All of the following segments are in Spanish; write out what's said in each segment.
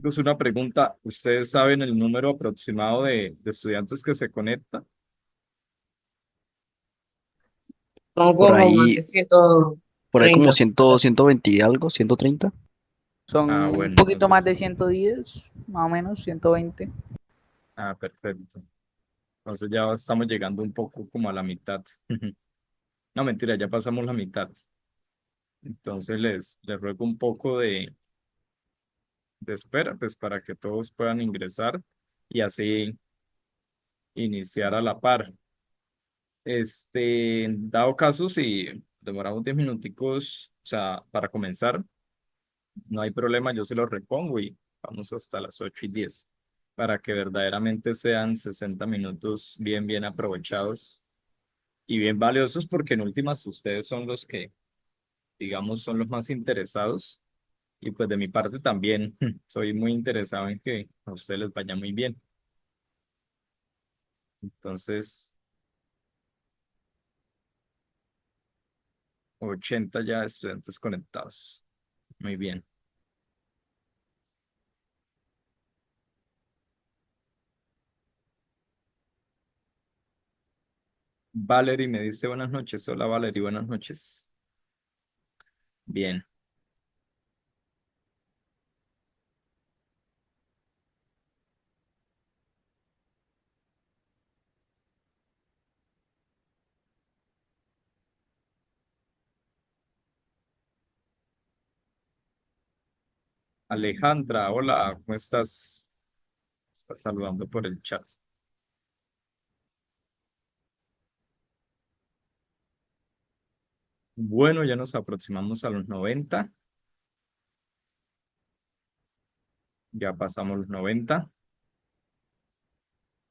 Chicos, una pregunta. ¿Ustedes saben el número aproximado de estudiantes que se conecta? Son Por como más ahí, de ciento por ahí como treinta 100, 120 y algo, 130. Ah, Son un bueno, poquito más de entonces. 110 más o menos, 120. Ah, perfecto. Entonces ya estamos llegando un poco como a la mitad. No, mentira, ya pasamos la mitad. Entonces les ruego un poco de espera, pues para que todos puedan ingresar y así iniciar a la par. Dado caso, si demoramos 10 minuticos, o sea, para comenzar, no hay problema, yo se lo repongo y vamos hasta las 8:10 para que verdaderamente sean 60 minutos bien, bien aprovechados y bien valiosos porque en últimas ustedes son los que, digamos, son los más interesados y pues de mi parte también soy muy interesado en que a ustedes les vaya muy bien. Entonces, 80 ya estudiantes conectados. Muy bien. Valerie me dice buenas noches. Hola Valerie, buenas noches. Bien. Alejandra, hola, ¿cómo estás? Estás saludando por el chat. Bueno, ya nos aproximamos a los 90. Ya pasamos los 90.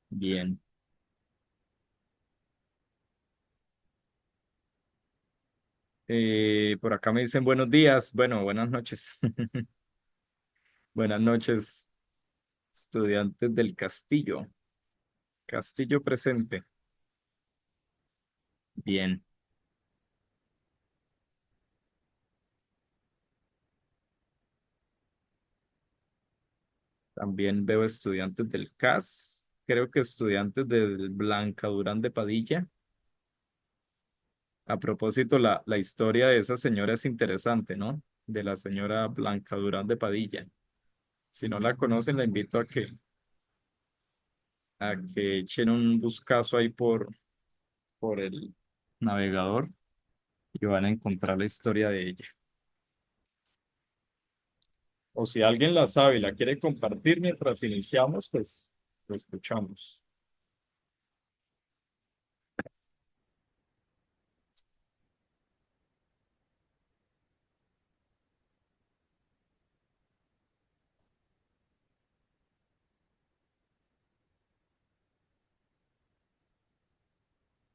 Bien. Por acá me dicen buenos días. Bueno, buenas noches. Buenas noches, estudiantes del Castillo. Castillo presente. Bien. También veo estudiantes del CAS. Creo que estudiantes del Blanca Durán de Padilla. A propósito, la historia de esa señora es interesante, ¿no? De la señora Blanca Durán de Padilla. Si no la conocen, la invito a que echen un buscazo ahí por el navegador y van a encontrar la historia de ella. O si alguien la sabe y la quiere compartir mientras iniciamos, pues lo escuchamos.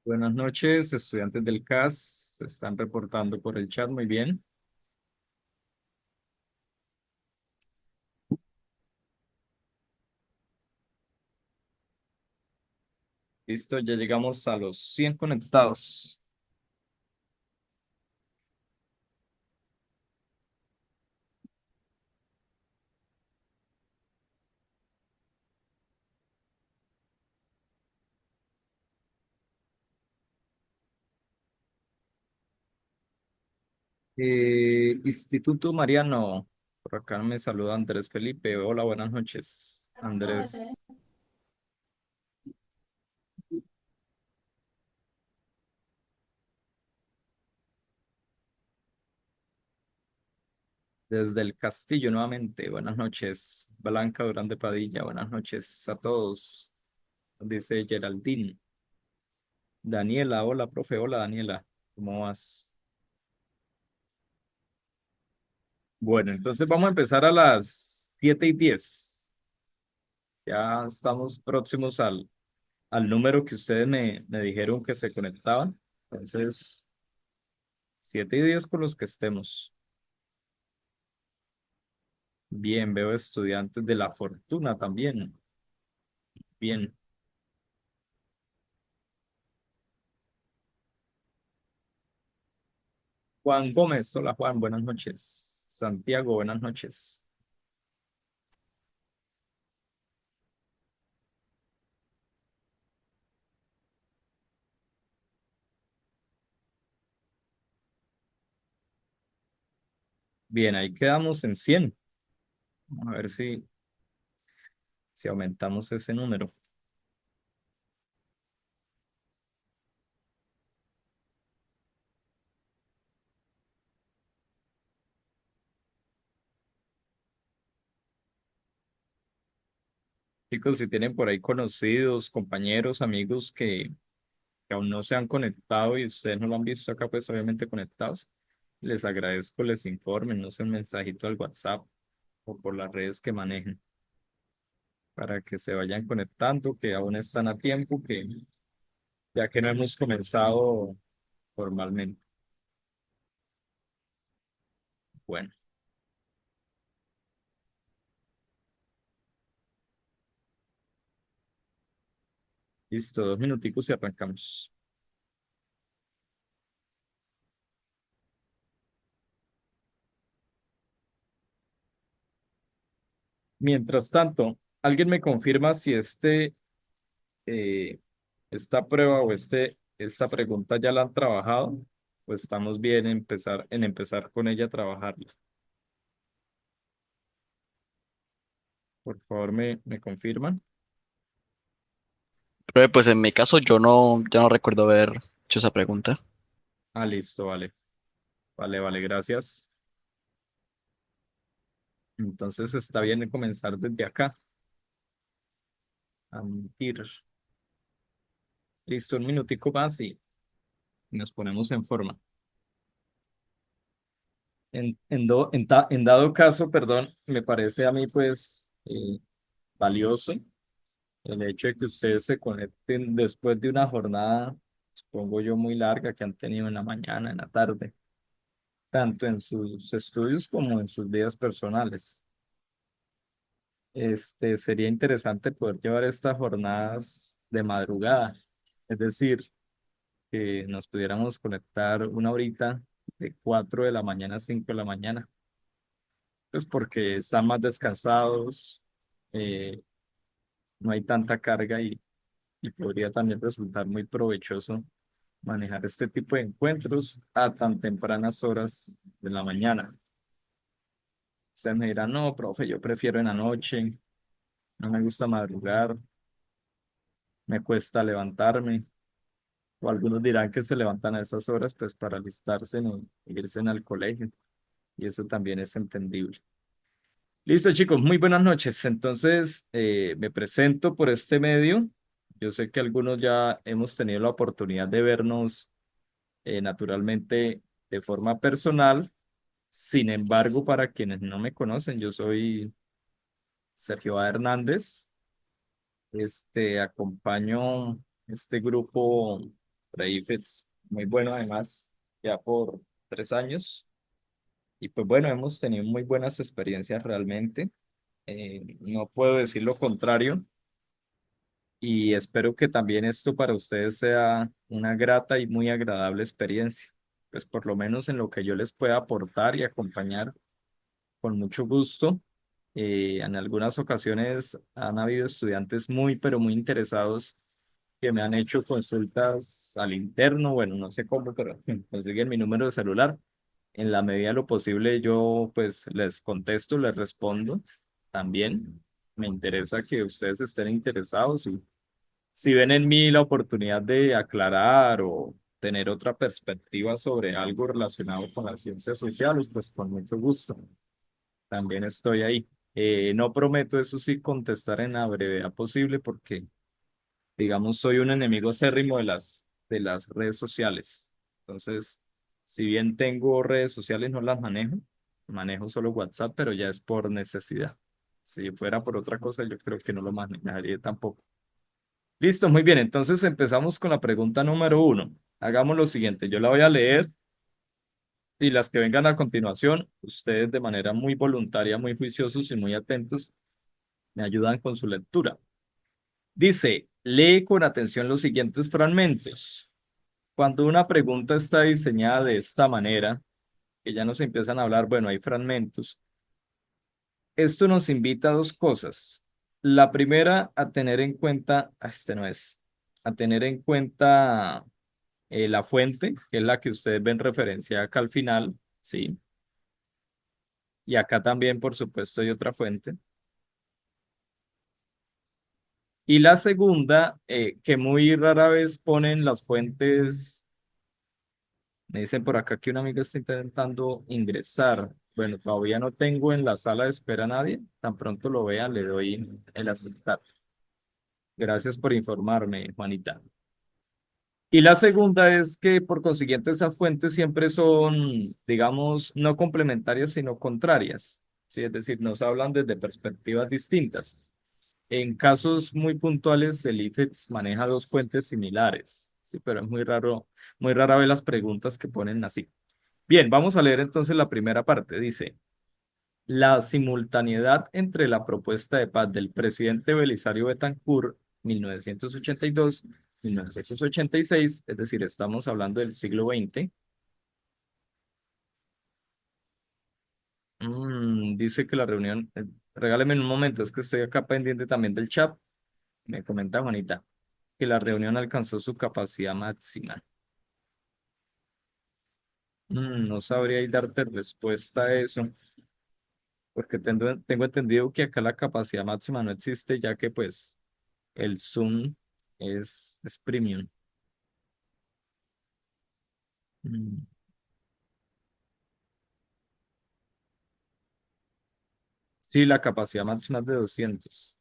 Buenas noches, estudiantes del CAS. Se están reportando por el chat. Muy bien. Listo, ya llegamos a los 100 conectados. Instituto Mariano, por acá me saluda Andrés Felipe. Hola, buenas noches, Andrés. Desde el Castillo nuevamente, buenas noches. Blanca Durán de Padilla, buenas noches a todos. Dice Geraldine. Daniela, hola, profe, hola, Daniela. ¿Cómo vas? Bueno, entonces vamos a empezar a las 7:10. Ya estamos próximos al número que ustedes me dijeron que se conectaban. Entonces, 7:10 con los que estemos. Bien, veo estudiantes de la fortuna también. Bien. Juan Gómez, hola Juan, buenas noches. Santiago, buenas noches. Bien, ahí quedamos en 100. Vamos a ver si aumentamos ese número. Chicos, si tienen por ahí conocidos, compañeros, amigos que aún no se han conectado y ustedes no lo han visto acá, pues obviamente conectados, les agradezco, les informen, no sé, un mensajito al WhatsApp o por las redes que manejen para que se vayan conectando, que aún están a tiempo, que ya que no hemos comenzado formalmente. Bueno, listo, 2 minuticos y arrancamos. Mientras tanto, ¿alguien me confirma si eh, esta prueba o esta pregunta ya la han trabajado? ¿O estamos bien en empezar con ella a trabajarla? Por favor, me confirman. Pero pues en mi caso yo no recuerdo haber hecho esa pregunta. Ah, listo, vale. Vale, vale, gracias. Entonces está bien comenzar desde acá. Admitir. Listo, 1 minutico más y nos ponemos en forma. En dado caso, perdón, me parece a mí pues valioso el hecho de que ustedes se conecten después de una jornada, supongo yo, muy larga que han tenido en la mañana, en la tarde, tanto en sus estudios como en sus vidas personales. Sería interesante poder llevar estas jornadas de madrugada, es decir, que nos pudiéramos conectar una horita de 4 de la mañana a 5 de la mañana, pues porque están más descansados, eh, no hay tanta carga y podría también resultar muy provechoso manejar este tipo de encuentros a tan tempranas horas de la mañana. Ustedes me dirán, no, profe, yo prefiero en la noche, no me gusta madrugar, me cuesta levantarme. O algunos dirán que se levantan a esas horas pues para alistarse y irse al colegio. Y eso también es entendible. Listo, chicos, muy buenas noches. Entonces, me presento por este medio. Yo sé que algunos ya hemos tenido la oportunidad de vernos naturalmente de forma personal. Sin embargo, para quienes no me conocen, yo soy Sergio A. Hernández. Acompaño este grupo Reifets, muy bueno además, ya por 3 años. Y pues bueno, hemos tenido muy buenas experiencias realmente. No puedo decir lo contrario y espero que también esto para ustedes sea una grata y muy agradable experiencia. Pues por lo menos en lo que yo les pueda aportar y acompañar con mucho gusto. En algunas ocasiones han habido estudiantes muy, pero muy interesados que me han hecho consultas al interno, bueno, no sé cómo, pero consiguen mi número de celular. En la medida de lo posible, yo pues les contesto, les respondo también. Me interesa que ustedes estén interesados y si ven en mí la oportunidad de aclarar o tener otra perspectiva sobre algo relacionado con las ciencias sociales, pues con mucho gusto. También estoy ahí. No prometo, eso sí, contestar en la brevedad posible porque digamos, soy un enemigo acérrimo de las redes sociales. Entonces, si bien tengo redes sociales, no las manejo solo WhatsApp, pero ya es por necesidad. Si fuera por otra cosa, yo creo que no lo manejaría tampoco. Listo, muy bien. Entonces empezamos con la pregunta número 1. Hagamos lo siguiente, yo la voy a leer y las que vengan a continuación, ustedes de manera muy voluntaria, muy juiciosos y muy atentos, me ayudan con su lectura. Dice, lee con atención los siguientes fragmentos. Cuando una pregunta está diseñada de esta manera, que ya nos empiezan a hablar, bueno, hay fragmentos. Esto nos invita a dos cosas. La primera, a tener en cuenta, este no es, a tener en cuenta la fuente, que es la que ustedes ven referenciada acá al final, ¿sí? Y acá también, por supuesto, hay otra fuente. Y la segunda, que muy rara vez ponen las fuentes, me dicen por acá que una amiga está intentando ingresar. Bueno, todavía no tengo en la sala de espera a nadie. Tan pronto lo vean, le doy el aceptar. Gracias por informarme, Juanita. Y la segunda es que por consiguiente esas fuentes siempre son, digamos, no complementarias, sino contrarias. ¿Sí? Es decir, nos hablan desde perspectivas distintas. En casos muy puntuales, el IFEX maneja dos fuentes similares, sí, pero es muy rara vez las preguntas que ponen así. Bien, vamos a leer entonces la primera parte. Dice, la simultaneidad entre la propuesta de paz del presidente Belisario Betancur, 1982-1986, es decir, estamos hablando del siglo XX. Dice que la reunión, regáleme un momento, es que estoy acá pendiente también del chat. Me comenta Juanita que la reunión alcanzó su capacidad máxima. No sabría ahí darte respuesta a eso, porque tengo entendido que acá la capacidad máxima no existe, ya que pues el Zoom es premium. Mm, Sí, la capacidad máxima es de 200.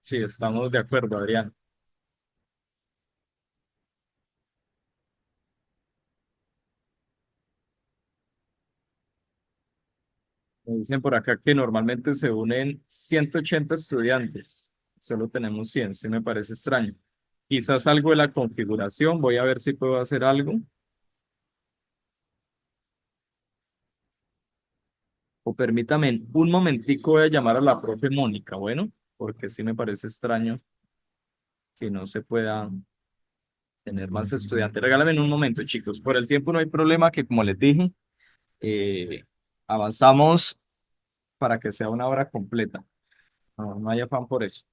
Sí, estamos de acuerdo, Adrián. Me dicen por acá que normalmente se unen 180 estudiantes. Solo tenemos 100, sí me parece extraño. Quizás algo de la configuración, voy a ver si puedo hacer algo. O permítame un momentico, voy a llamar a la profe Mónica, bueno, porque sí me parece extraño que no se pueda tener más estudiantes. Regálame un momento, chicos. Por el tiempo no hay problema, que como les dije, eh, avanzamos para que sea una hora completa. No, no hay afán por eso.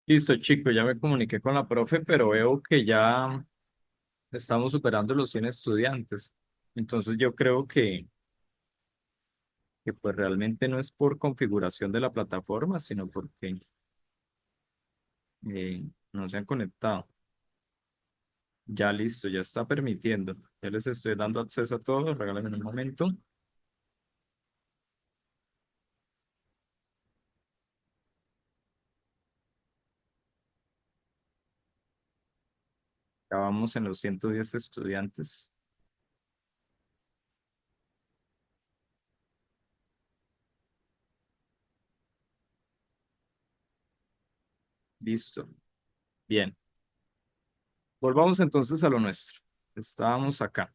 Listo, chicos, ya me comuniqué con la profe, pero veo que ya estamos superando los 100 estudiantes. Entonces yo creo que pues realmente no es por configuración de la plataforma, sino porque no se han conectado. Ya listo, ya está permitiendo. Ya les estoy dando acceso a todos. Regálenme un momento. Ya vamos en los 110 estudiantes. Listo. Bien. Volvamos entonces a lo nuestro. Estábamos acá.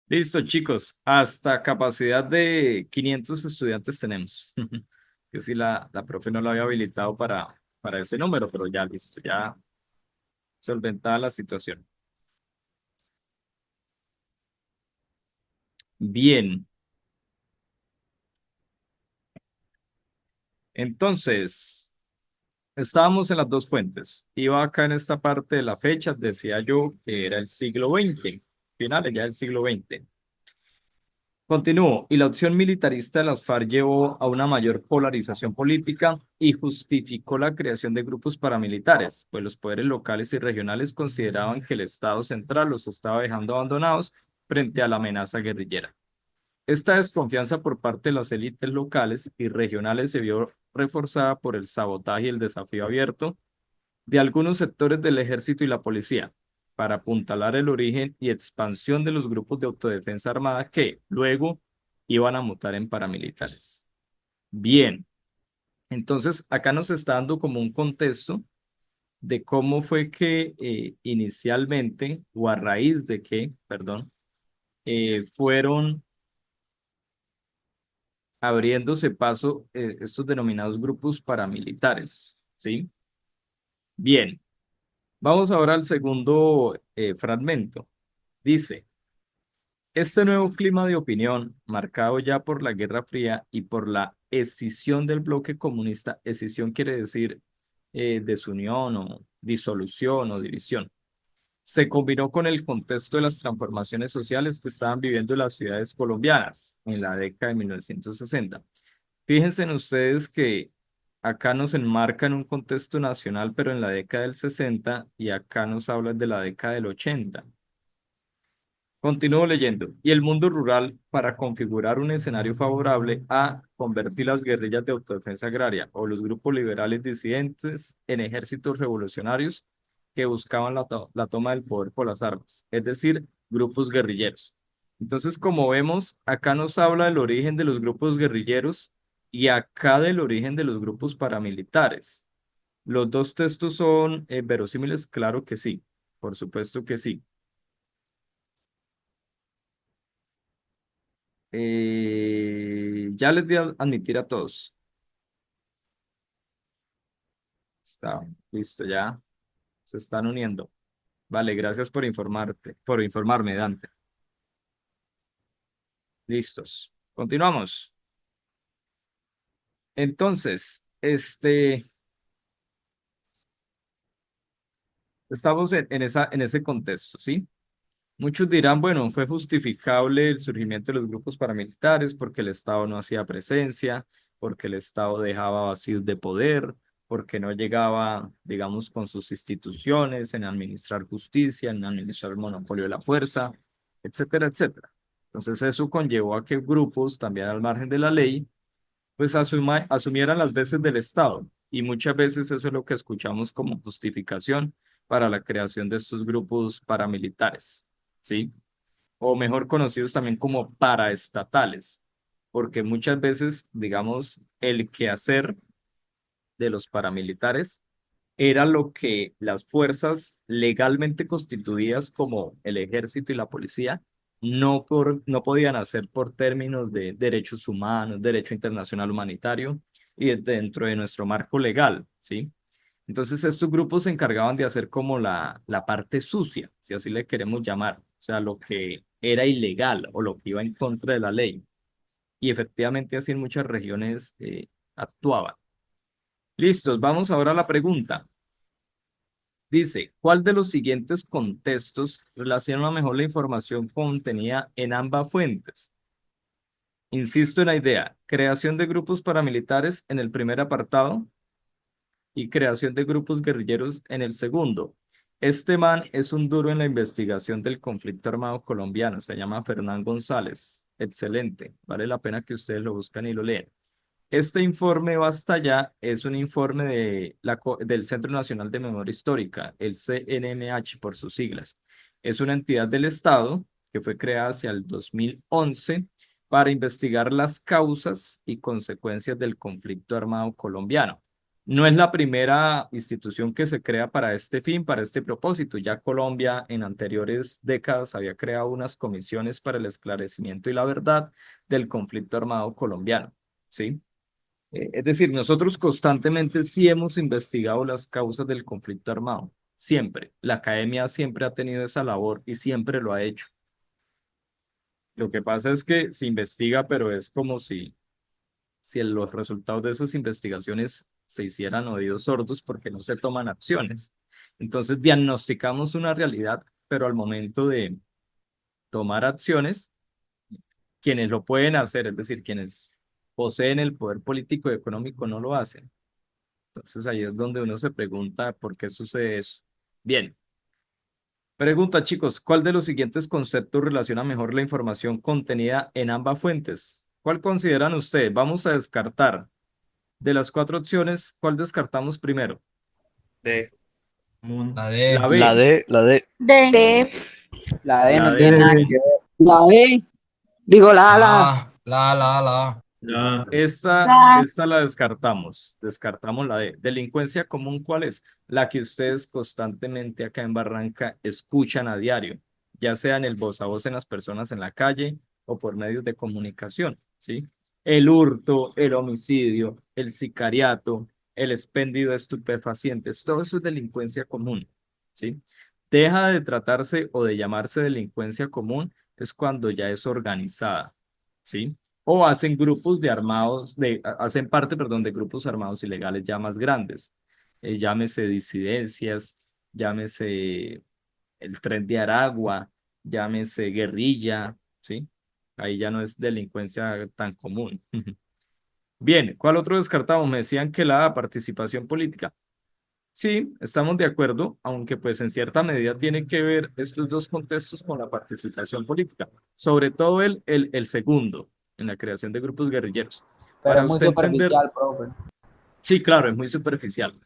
Listo, chicos. Hasta capacidad de 500 estudiantes tenemos. Que si la profe no lo había habilitado para ese número, pero ya listo, ya solventada la situación. Bien. Entonces, estábamos en las dos fuentes. Iba acá en esta parte de la fecha, decía yo que era el siglo XX, finales ya del siglo XX. Continúo, y la opción militarista de las FARC llevó a una mayor polarización política y justificó la creación de grupos paramilitares, pues los poderes locales y regionales consideraban que el Estado central los estaba dejando abandonados frente a la amenaza guerrillera. Esta desconfianza por parte de las élites locales y regionales se vio reforzada por el sabotaje y el desafío abierto de algunos sectores del ejército y la policía para apuntalar el origen y expansión de los grupos de autodefensa armada que luego iban a mutar en paramilitares. Bien, entonces acá nos está dando como un contexto de cómo fue que inicialmente, o a raíz de que, perdón, fueron abriéndose paso estos denominados grupos paramilitares, ¿sí? Bien, vamos ahora al segundo fragmento. Dice, este nuevo clima de opinión, marcado ya por la Guerra Fría y por la escisión del bloque comunista, escisión quiere decir desunión o disolución o división, se combinó con el contexto de las transformaciones sociales que estaban viviendo las ciudades colombianas en la década de 1960. Fíjense en ustedes que acá nos enmarca en un contexto nacional, pero en la década del 60 y acá nos habla de la década del 80. Continúo leyendo. Y el mundo rural para configurar un escenario favorable a convertir las guerrillas de autodefensa agraria o los grupos liberales disidentes en ejércitos revolucionarios que buscaban la toma del poder por las armas, es decir, grupos guerrilleros. Entonces, como vemos, acá nos habla del origen de los grupos guerrilleros y acá del origen de los grupos paramilitares. ¿Los dos textos son verosímiles? Claro que sí, por supuesto que sí. Ya les di a admitir a todos. Está listo, ya se están uniendo. Vale, gracias por informarte, por informarme, Dante. Listos. Continuamos. Entonces, estamos en ese contexto, ¿sí? Muchos dirán, bueno, fue justificable el surgimiento de los grupos paramilitares porque el Estado no hacía presencia, porque el Estado dejaba vacíos de poder, porque no llegaba, digamos, con sus instituciones en administrar justicia, en administrar el monopolio de la fuerza, etcétera, etcétera. Entonces eso conllevó a que grupos, también al margen de la ley, pues asumieran las veces del Estado. Y muchas veces eso es lo que escuchamos como justificación para la creación de estos grupos paramilitares, ¿sí? O mejor conocidos también como paraestatales, porque muchas veces, digamos, el quehacer de los paramilitares era lo que las fuerzas legalmente constituidas como el ejército y la policía no podían hacer por términos de derechos humanos, derecho internacional humanitario y dentro de nuestro marco legal, ¿sí? Entonces estos grupos se encargaban de hacer como la parte sucia, si así le queremos llamar, o sea, lo que era ilegal o lo que iba en contra de la ley. Y efectivamente así en muchas regiones actuaban. Listos, vamos ahora a la pregunta. Dice, ¿cuál de los siguientes contextos relaciona mejor la información contenida en ambas fuentes? Insisto en la idea, creación de grupos paramilitares en el primer apartado y creación de grupos guerrilleros en el segundo. Este man es un duro en la investigación del conflicto armado colombiano, se llama Fernán González. Excelente, vale la pena que ustedes lo buscan y lo lean. Este informe Basta Ya es un informe del Centro Nacional de Memoria Histórica, el CNMH por sus siglas. Es una entidad del Estado que fue creada hacia el 2011 para investigar las causas y consecuencias del conflicto armado colombiano. No es la primera institución que se crea para este fin, para este propósito. Ya Colombia en anteriores décadas había creado unas comisiones para el esclarecimiento y la verdad del conflicto armado colombiano, ¿sí? Es decir, nosotros constantemente sí hemos investigado las causas del conflicto armado, siempre. La academia siempre ha tenido esa labor y siempre lo ha hecho. Lo que pasa es que se investiga, pero es como si los resultados de esas investigaciones se hicieran oídos sordos porque no se toman acciones. Entonces diagnosticamos una realidad, pero al momento de tomar acciones, quienes lo pueden hacer, es decir, quienes poseen el poder político y económico, no lo hacen. Entonces ahí es donde uno se pregunta por qué sucede eso. Bien, pregunta chicos, ¿cuál de los siguientes conceptos relaciona mejor la información contenida en ambas fuentes? ¿Cuál consideran ustedes? Vamos a descartar. De las cuatro opciones, ¿cuál descartamos primero? D. La La D. La B. D. D. La D La no tiene nada D. que ver. La B. Digo la. La. La. Esta la descartamos. Descartamos la D. Delincuencia común, ¿cuál es? La que ustedes constantemente acá en Barranca escuchan a diario, ya sea en el voz a voz en las personas en la calle o por medios de comunicación, ¿sí? El hurto, el homicidio, el sicariato, el expendio de estupefacientes, todo eso es delincuencia común, ¿sí? Deja de tratarse o de llamarse delincuencia común es cuando ya es organizada, ¿sí? O hacen grupos de armados, hacen parte, perdón, de grupos armados ilegales ya más grandes. Llámese disidencias, llámese el Tren de Aragua, llámese guerrilla, ¿sí? Ahí ya no es delincuencia tan común. Bien, ¿cuál otro descartamos? Me decían que la participación política. Sí, estamos de acuerdo, aunque pues en cierta medida tiene que ver estos dos contextos con la participación política, sobre todo el segundo, en la creación de grupos guerrilleros. Pero Para es muy usted entender, superficial, profe. sí, claro, es muy superficial.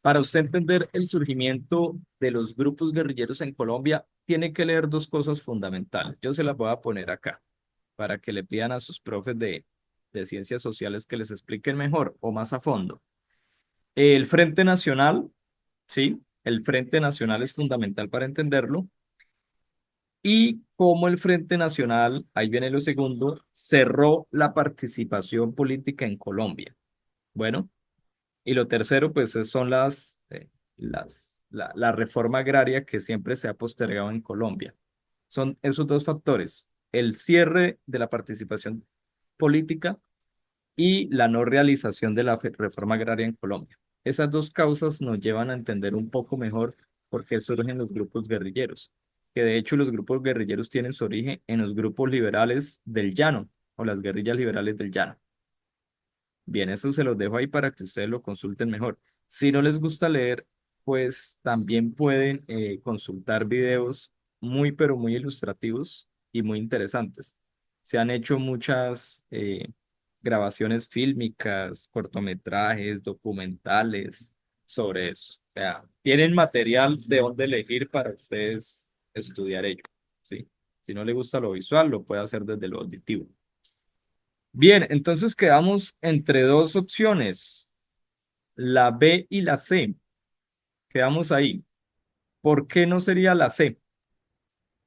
Para usted entender el surgimiento de los grupos guerrilleros en Colombia, tiene que leer dos cosas fundamentales. Yo se las voy a poner acá, para que le pidan a sus profes de ciencias sociales que les expliquen mejor o más a fondo. El Frente Nacional, ¿sí? El Frente Nacional es fundamental para entenderlo. Y cómo el Frente Nacional, ahí viene lo segundo, cerró la participación política en Colombia. Bueno, y lo tercero, pues son la reforma agraria que siempre se ha postergado en Colombia. Son esos dos factores, el cierre de la participación política y la no realización de la reforma agraria en Colombia. Esas dos causas nos llevan a entender un poco mejor por qué surgen los grupos guerrilleros, que de hecho los grupos guerrilleros tienen su origen en los grupos liberales del llano o las guerrillas liberales del llano. Bien, eso se los dejo ahí para que ustedes lo consulten mejor. Si no les gusta leer, pues también pueden consultar videos muy, pero muy ilustrativos y muy interesantes. Se han hecho muchas grabaciones fílmicas, cortometrajes, documentales sobre eso. O sea, tienen material de dónde elegir para ustedes estudiar ello, ¿sí? Si no le gusta lo visual, lo puede hacer desde lo auditivo. Bien, entonces quedamos entre dos opciones, la B y la C. Quedamos ahí. ¿Por qué no sería la C?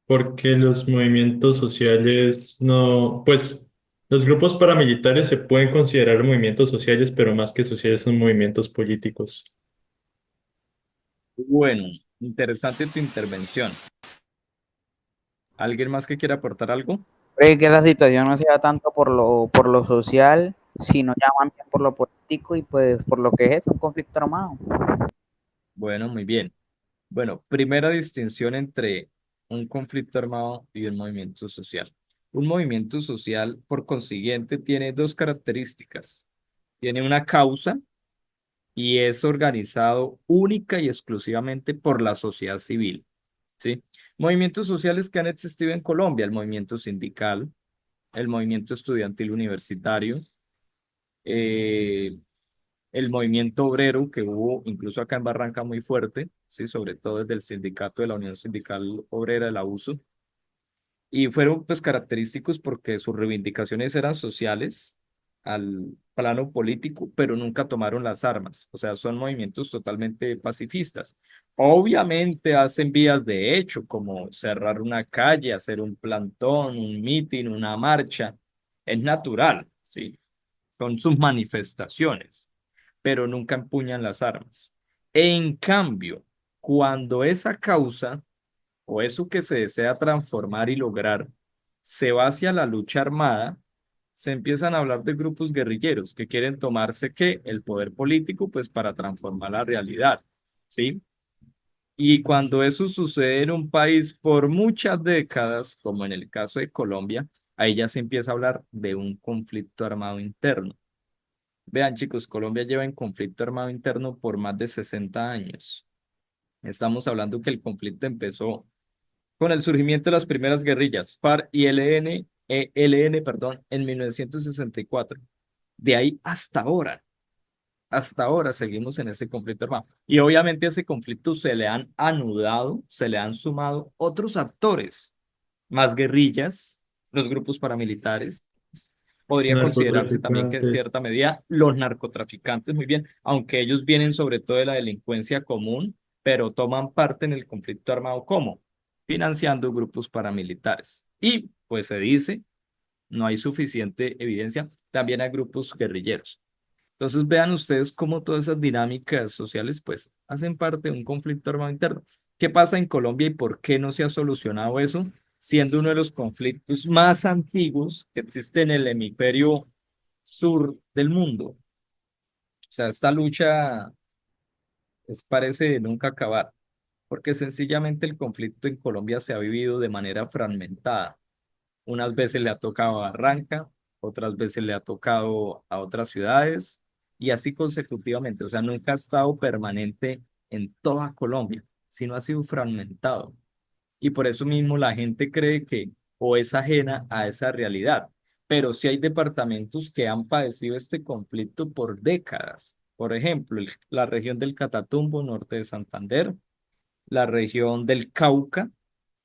Porque los movimientos sociales no, pues los grupos paramilitares se pueden considerar movimientos sociales, pero más que sociales son movimientos políticos. Bueno, interesante tu intervención. ¿Alguien más que quiera aportar algo? Creo que esa situación no sea tanto por lo social, sino ya más bien por lo político y pues por lo que es un conflicto armado. Bueno, muy bien. Bueno, primera distinción entre un conflicto armado y un movimiento social. Un movimiento social, por consiguiente, tiene dos características. Tiene una causa y es organizado única y exclusivamente por la sociedad civil, ¿sí? Movimientos sociales que han existido en Colombia, el movimiento sindical, el movimiento estudiantil universitario, eh, el movimiento obrero que hubo incluso acá en Barranca muy fuerte, ¿sí? Sobre todo desde el sindicato de la Unión Sindical Obrera de la USO, y fueron pues característicos porque sus reivindicaciones eran sociales al plano político, pero nunca tomaron las armas, o sea, son movimientos totalmente pacifistas. Obviamente hacen vías de hecho, como cerrar una calle, hacer un plantón, un mitin, una marcha, es natural, ¿sí? Son sus manifestaciones, pero nunca empuñan las armas. En cambio, cuando esa causa o eso que se desea transformar y lograr se va hacia la lucha armada, se empiezan a hablar de grupos guerrilleros que quieren tomarse ¿qué? El poder político, pues para transformar la realidad, ¿sí? Y cuando eso sucede en un país por muchas décadas, como en el caso de Colombia, ahí ya se empieza a hablar de un conflicto armado interno. Vean, chicos, Colombia lleva en conflicto armado interno por más de 60 años. Estamos hablando que el conflicto empezó con el surgimiento de las primeras guerrillas, FARC y ELN, perdón, en 1964. De ahí hasta ahora seguimos en ese conflicto armado. Y obviamente a ese conflicto se le han anudado, se le han sumado otros actores, más guerrillas, los grupos paramilitares. Podría considerarse también que en Narcotraficantes. cierta medida los narcotraficantes, muy bien, aunque ellos vienen sobre todo de la delincuencia común, pero toman parte en el conflicto armado como financiando grupos paramilitares. Y pues se dice, no hay suficiente evidencia, también hay grupos guerrilleros. Entonces vean ustedes cómo todas esas dinámicas sociales pues hacen parte de un conflicto armado interno. ¿Qué pasa en Colombia y por qué no se ha solucionado eso? Siendo uno de los conflictos más antiguos que existe en el hemisferio sur del mundo. O sea, esta lucha parece nunca acabar, porque sencillamente el conflicto en Colombia se ha vivido de manera fragmentada. Unas veces le ha tocado a Barranca, otras veces le ha tocado a otras ciudades y así consecutivamente. O sea, nunca ha estado permanente en toda Colombia, sino ha sido fragmentado. Y por eso mismo la gente cree que o es ajena a esa realidad. Pero sí hay departamentos que han padecido este conflicto por décadas. Por ejemplo, la región del Catatumbo, norte de Santander, la región del Cauca,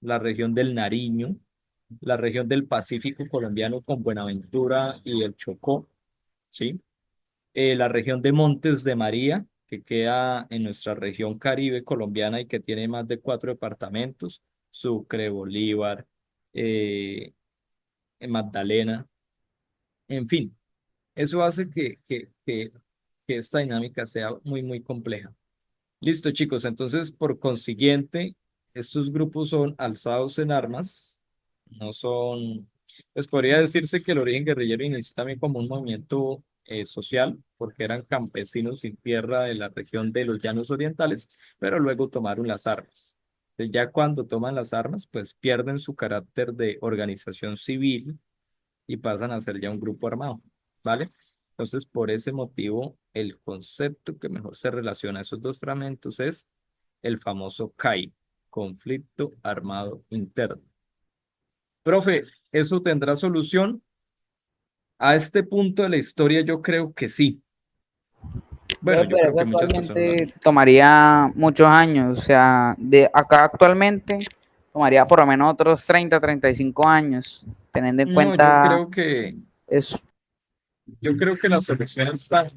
la región del Nariño, la región del Pacífico colombiano con Buenaventura y el Chocó, ¿sí? La región de Montes de María, que queda en nuestra región Caribe colombiana y que tiene más de 4 departamentos, Sucre, Bolívar, eh, Magdalena, en fin, eso hace que esta dinámica sea muy, muy compleja. Listo, chicos. Entonces, por consiguiente, estos grupos son alzados en armas, no son, pues podría decirse que el origen guerrillero inició también como un movimiento social, porque eran campesinos sin tierra de la región de los Llanos Orientales, pero luego tomaron las armas. Entonces, ya cuando toman las armas, pues pierden su carácter de organización civil y pasan a ser ya un grupo armado, ¿vale? Entonces, por ese motivo, el concepto que mejor se relaciona a esos dos fragmentos es el famoso CAI, conflicto armado interno. Profe, ¿eso tendrá solución? A este punto de la historia yo creo que sí. Bueno, yo Pero creo eso que muchas personas lo actualmente tomaría muchos años, o sea, de acá actualmente tomaría por lo menos otros 30, 35 años, teniendo en No, yo cuenta creo eso. yo creo que la solución está.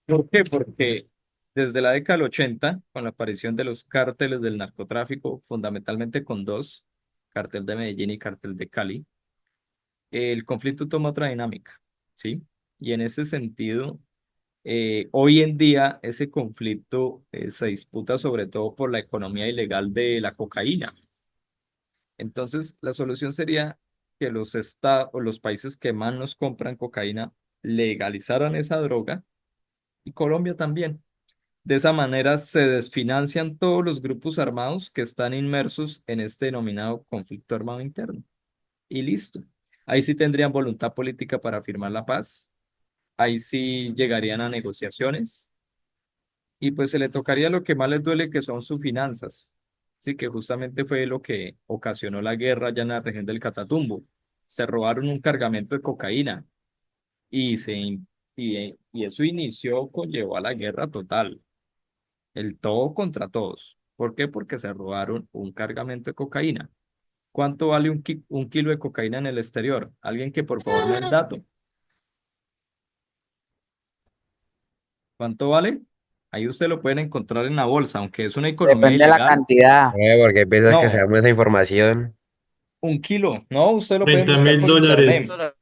¿Por qué? Porque Desde la década del 80, con la aparición de los cárteles del narcotráfico, fundamentalmente con dos, Cartel de Medellín y Cartel de Cali, el conflicto toma otra dinámica, ¿sí? Y en ese sentido, hoy en día ese conflicto se disputa sobre todo por la economía ilegal de la cocaína. Entonces, la solución sería que los estados o los países que más nos compran cocaína legalizaran esa droga y Colombia también. De esa manera se desfinancian todos los grupos armados que están inmersos en este denominado conflicto armado interno. Y listo. Ahí sí tendrían voluntad política para firmar la paz. Ahí sí llegarían a negociaciones. Y pues se le tocaría lo que más les duele, que son sus finanzas. Sí, que justamente fue lo que ocasionó la guerra allá en la región del Catatumbo. Se robaron un cargamento de cocaína y, y eso conllevó a la guerra total. El todo contra todos. ¿Por qué? Porque se robaron un cargamento de cocaína. ¿Cuánto vale un kilo de cocaína en el exterior? Alguien que por favor me dé el dato. ¿Cuánto vale? Ahí usted lo pueden encontrar en la bolsa, aunque es una economía Depende de la ilegal. cantidad. Porque piensas que No, sabemos esa información. un kilo. No, usted lo pueden 30 buscar mil por internet. dólares.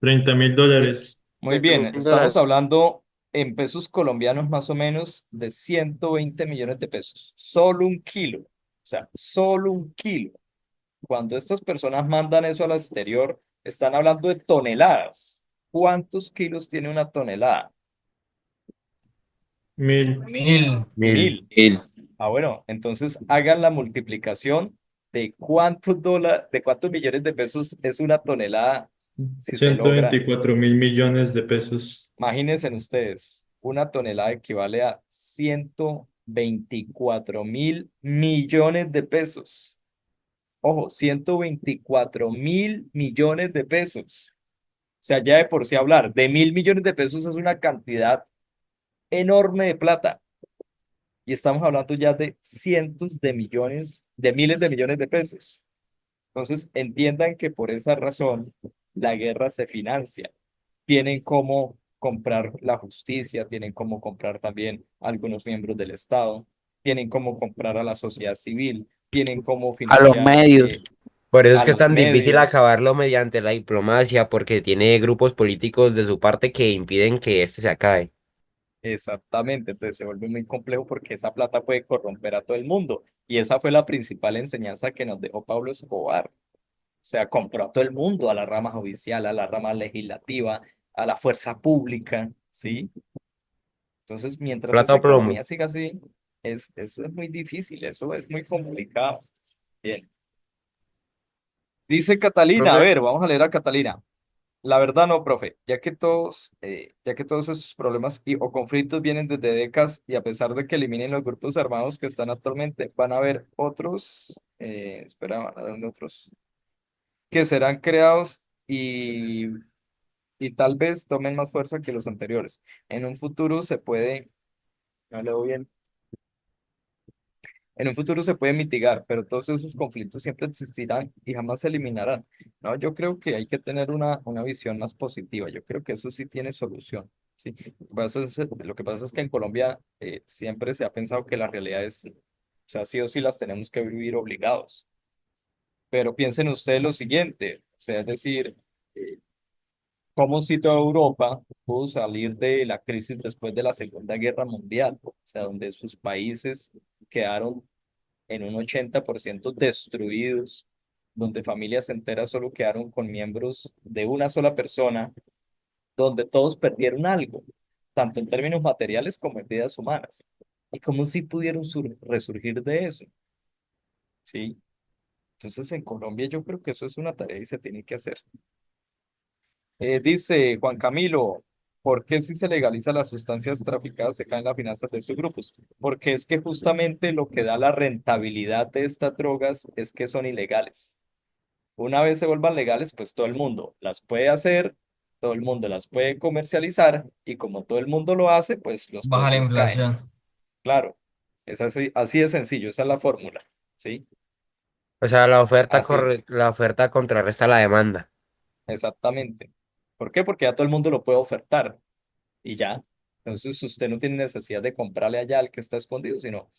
30.000 dólares. Muy bien, estamos hablando en pesos colombianos más o menos de 120 millones de pesos. Solo un kilo. O sea, solo un kilo. Cuando estas personas mandan eso al exterior, están hablando de toneladas. ¿Cuántos kilos tiene una tonelada? 1000. 1000. 1000. Ah, bueno, entonces hagan la multiplicación de de cuántos millones de pesos es una tonelada si se ciento logra. veinticuatro mil millones de pesos. Imagínense ustedes, una tonelada equivale a 124.000 millones de pesos. Ojo, 124.000 millones de pesos. O sea, ya de por sí hablar de 1.000 millones de pesos es una cantidad enorme de plata. Y estamos hablando ya de cientos de millones, de miles de millones de pesos. Entonces, entiendan que por esa razón la guerra se financia. Tienen cómo comprar la justicia, tienen cómo comprar también algunos miembros del Estado, tienen cómo comprar a la sociedad civil, tienen cómo A los financiar medios. Por eso es a que es los tan difícil medios. acabarlo mediante la diplomacia, porque tiene grupos políticos de su parte que impiden que este se acabe. Exactamente, entonces se vuelve muy complejo porque esa plata puede corromper a todo el mundo. Y esa fue la principal enseñanza que nos dejó Pablo Escobar. O sea, compró a todo el mundo, a la rama judicial, a la rama legislativa, a la fuerza pública, ¿sí? Entonces, mientras Plata esa o plomo. economía siga así, eso es muy difícil, eso es muy complicado. Bien. Dice Catalina, a Profe, ver, vamos a leer a Catalina. La verdad no, profe, ya que todos estos problemas o conflictos vienen desde décadas y a pesar de que eliminen los grupos armados que están actualmente, van a haber otros, espera, van a haber otros que serán creados y tal vez tomen más fuerza que los anteriores. En un futuro se puede, no leo bien, en un futuro se puede mitigar, pero todos esos conflictos siempre existirán y jamás se eliminarán. No, yo creo que hay que tener una visión más positiva. Yo creo que eso sí tiene solución. ¿Sí? Lo que pasa es que en Colombia siempre se ha pensado que la realidad es, o sea, sí o sí las tenemos que vivir obligados. Pero piensen ustedes lo siguiente, o sea, es decir, eh, cómo si toda Europa pudo salir de la crisis después de la Segunda Guerra Mundial, o sea, donde sus países quedaron en un 80% destruidos, donde familias enteras solo quedaron con miembros de una sola persona, donde todos perdieron algo, tanto en términos materiales como en vidas humanas. Y cómo si pudieron resurgir de eso, ¿sí? Entonces en Colombia yo creo que eso es una tarea y se tiene que hacer. Dice Juan Camilo, ¿por qué si se legaliza las sustancias traficadas se caen las finanzas de estos grupos? Porque es que justamente lo que da la rentabilidad de estas drogas es que son ilegales. Una vez se vuelvan legales, pues todo el mundo las puede hacer, todo el mundo las puede comercializar y como todo el mundo lo hace, pues los Baja la precios caen. inflación. Claro, es así, así de sencillo, esa es la fórmula, ¿sí? O sea, Así, la oferta contrarresta la demanda. exactamente. ¿Por qué? Porque ya todo el mundo lo puede ofertar y ya. Entonces usted no tiene necesidad de comprarle allá al que está escondido, sino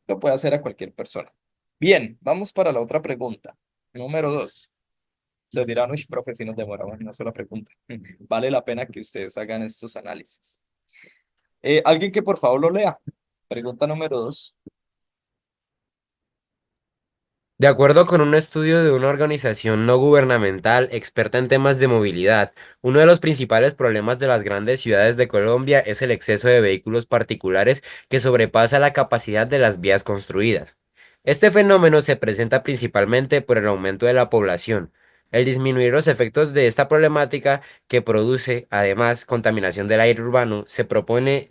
lo puede hacer a cualquier persona. Bien, vamos para la otra pregunta. Número 2. Se dirán, uy, profe, si nos demoramos en una sola pregunta. Vale la pena que ustedes hagan estos análisis. Alguien que por favor lo lea. Pregunta número 2. De acuerdo con un estudio de una organización no gubernamental experta en temas de movilidad, uno de los principales problemas de las grandes ciudades de Colombia es el exceso de vehículos particulares que sobrepasa la capacidad de las vías construidas. Este fenómeno se presenta principalmente por el aumento de la población. El disminuir los efectos de esta problemática que produce, además, contaminación del aire urbano, se proponen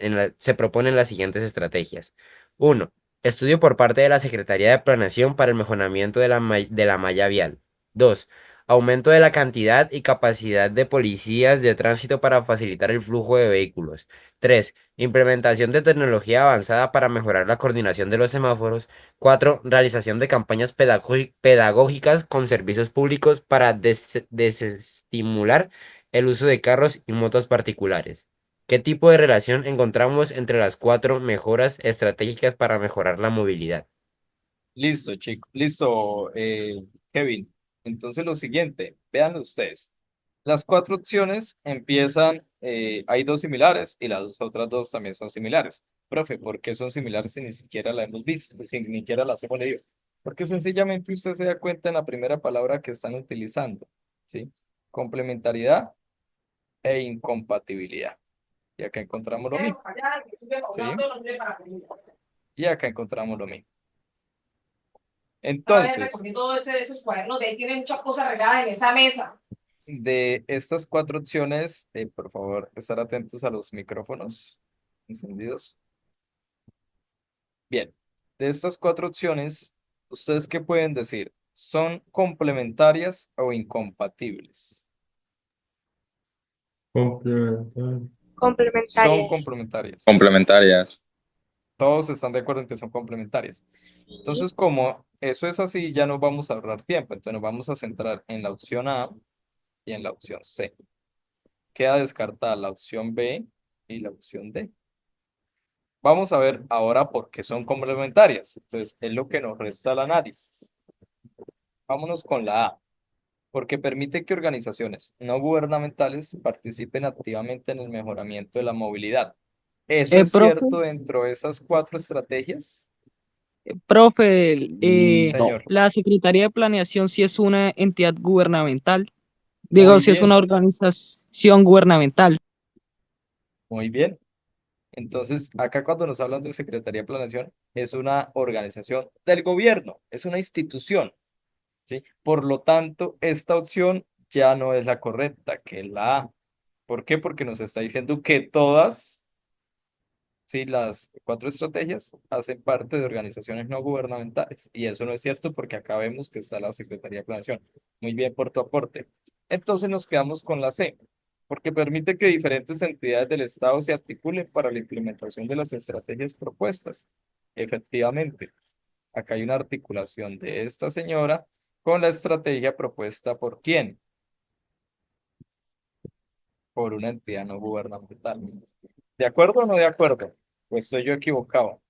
las siguientes estrategias. 1. Estudio por parte de la Secretaría de Planeación para el mejoramiento de la malla vial. 2. Aumento de la cantidad y capacidad de policías de tránsito para facilitar el flujo de vehículos. 3. Implementación de tecnología avanzada para mejorar la coordinación de los semáforos. 4. Realización de campañas pedagógicas con servicios públicos para desestimular el uso de carros y motos particulares. ¿Qué tipo de relación encontramos entre las 4 mejoras estratégicas para mejorar la movilidad? Listo, chicos. Listo, Kevin. Entonces lo siguiente, vean ustedes. Las 4 opciones empiezan, hay 2 similares y las otras 2 también son similares. Profe, ¿por qué son similares si ni siquiera la hemos visto, si ni siquiera las hemos leído? Porque sencillamente usted se da cuenta en la primera palabra que están utilizando, ¿sí? Complementariedad e incompatibilidad. Y acá encontramos lo mismo, ¿sí? Y acá encontramos lo mismo. Entonces, Todos esos cuadernos de él tiene muchas cosas regadas en esa mesa. de estas 4 opciones, por favor, estar atentos a los micrófonos encendidos. Bien, de estas 4 opciones, ¿ustedes qué pueden decir? ¿Son complementarias o incompatibles? Complementar. Son complementarias. Complementarias. Todos están de acuerdo en que son complementarias. Entonces, como eso es así, ya no vamos a ahorrar tiempo. Entonces, nos vamos a centrar en la opción A y en la opción C. Queda descartada la opción B y la opción D. Vamos a ver ahora por qué son complementarias. Entonces, es lo que nos resta el análisis. Vámonos con la A. Porque permite que organizaciones no gubernamentales participen activamente en el mejoramiento de la movilidad. ¿Eso es Profe, cierto dentro de esas 4 estrategias? profe, No, Señor. la Secretaría de Planeación sí es una entidad gubernamental. Muy Digo, sí es bien, una organización gubernamental. muy bien. Entonces, acá cuando nos hablan de Secretaría de Planeación, es una organización del gobierno, es una institución, ¿sí? Por lo tanto, esta opción ya no es la correcta, que es la A. ¿Por qué? Porque nos está diciendo que todas, ¿sí? Las 4 estrategias hacen parte de organizaciones no gubernamentales. Y eso no es cierto porque acá vemos que está la Secretaría de Planeación. Muy bien por tu aporte. Entonces nos quedamos con la C, porque permite que diferentes entidades del Estado se articulen para la implementación de las estrategias propuestas. Efectivamente, acá hay una articulación de esta señora con la estrategia propuesta por quién, por una entidad no gubernamental. ¿De acuerdo o no de acuerdo? Pues estoy yo equivocado.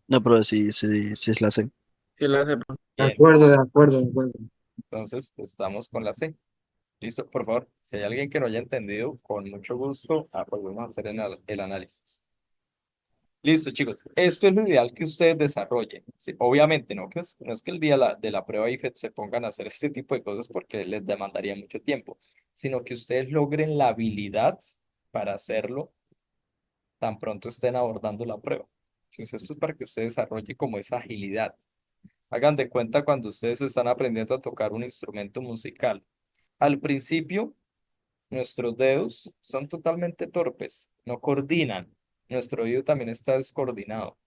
no, pero sí, sí, sí es la C. Sí, lo hace. De Bien, acuerdo, de acuerdo, de acuerdo. entonces estamos con la C. Listo, por favor, si hay alguien que no haya entendido, con mucho gusto, volvemos a hacer el análisis. Listo, chicos. Esto es lo ideal que ustedes desarrollen. Sí, obviamente, no es que el día de la prueba IFET se pongan a hacer este tipo de cosas porque les demandaría mucho tiempo, sino que ustedes logren la habilidad para hacerlo tan pronto estén abordando la prueba. Entonces, esto es para que ustedes desarrollen como esa agilidad. Hagan de cuenta cuando ustedes están aprendiendo a tocar un instrumento musical. Al principio, nuestros dedos son totalmente torpes, no coordinan. Nuestro oído también está descoordinado. O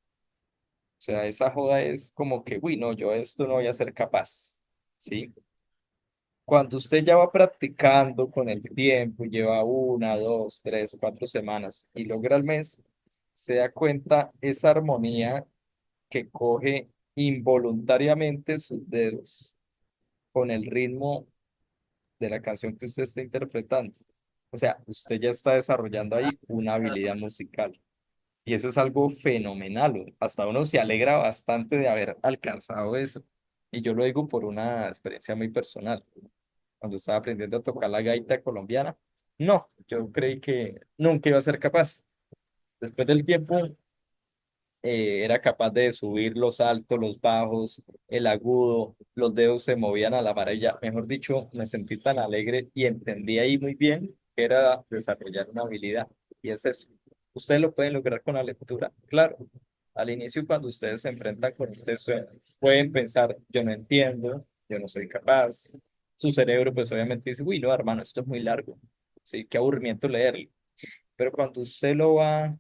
sea, esa joda es como que, uy, no, yo esto no voy a ser capaz, ¿sí? Cuando usted ya va practicando con el tiempo, lleva 1, 2, 3, 4 semanas y logra el mes, se da cuenta esa armonía que coge involuntariamente sus dedos con el ritmo de la canción que usted está interpretando. O sea, usted ya está desarrollando ahí una habilidad musical. Y eso es algo fenomenal. Hasta uno se alegra bastante de haber alcanzado eso. Y yo lo digo por una experiencia muy personal. Cuando estaba aprendiendo a tocar la gaita colombiana, no, yo creí que nunca iba a ser capaz. Después del tiempo, era capaz de subir los altos, los bajos, el agudo, los dedos se movían a la amarilla. Mejor dicho, me sentí tan alegre y entendí ahí muy bien que era desarrollar una habilidad. Y es eso. Ustedes lo pueden lograr con la lectura. Claro, al inicio cuando ustedes se enfrentan con un texto, pueden pensar, yo no entiendo, yo no soy capaz. Su cerebro pues obviamente dice, uy, no, hermano, esto es muy largo. Sí, qué aburrimiento leerlo. Pero cuando usted lo va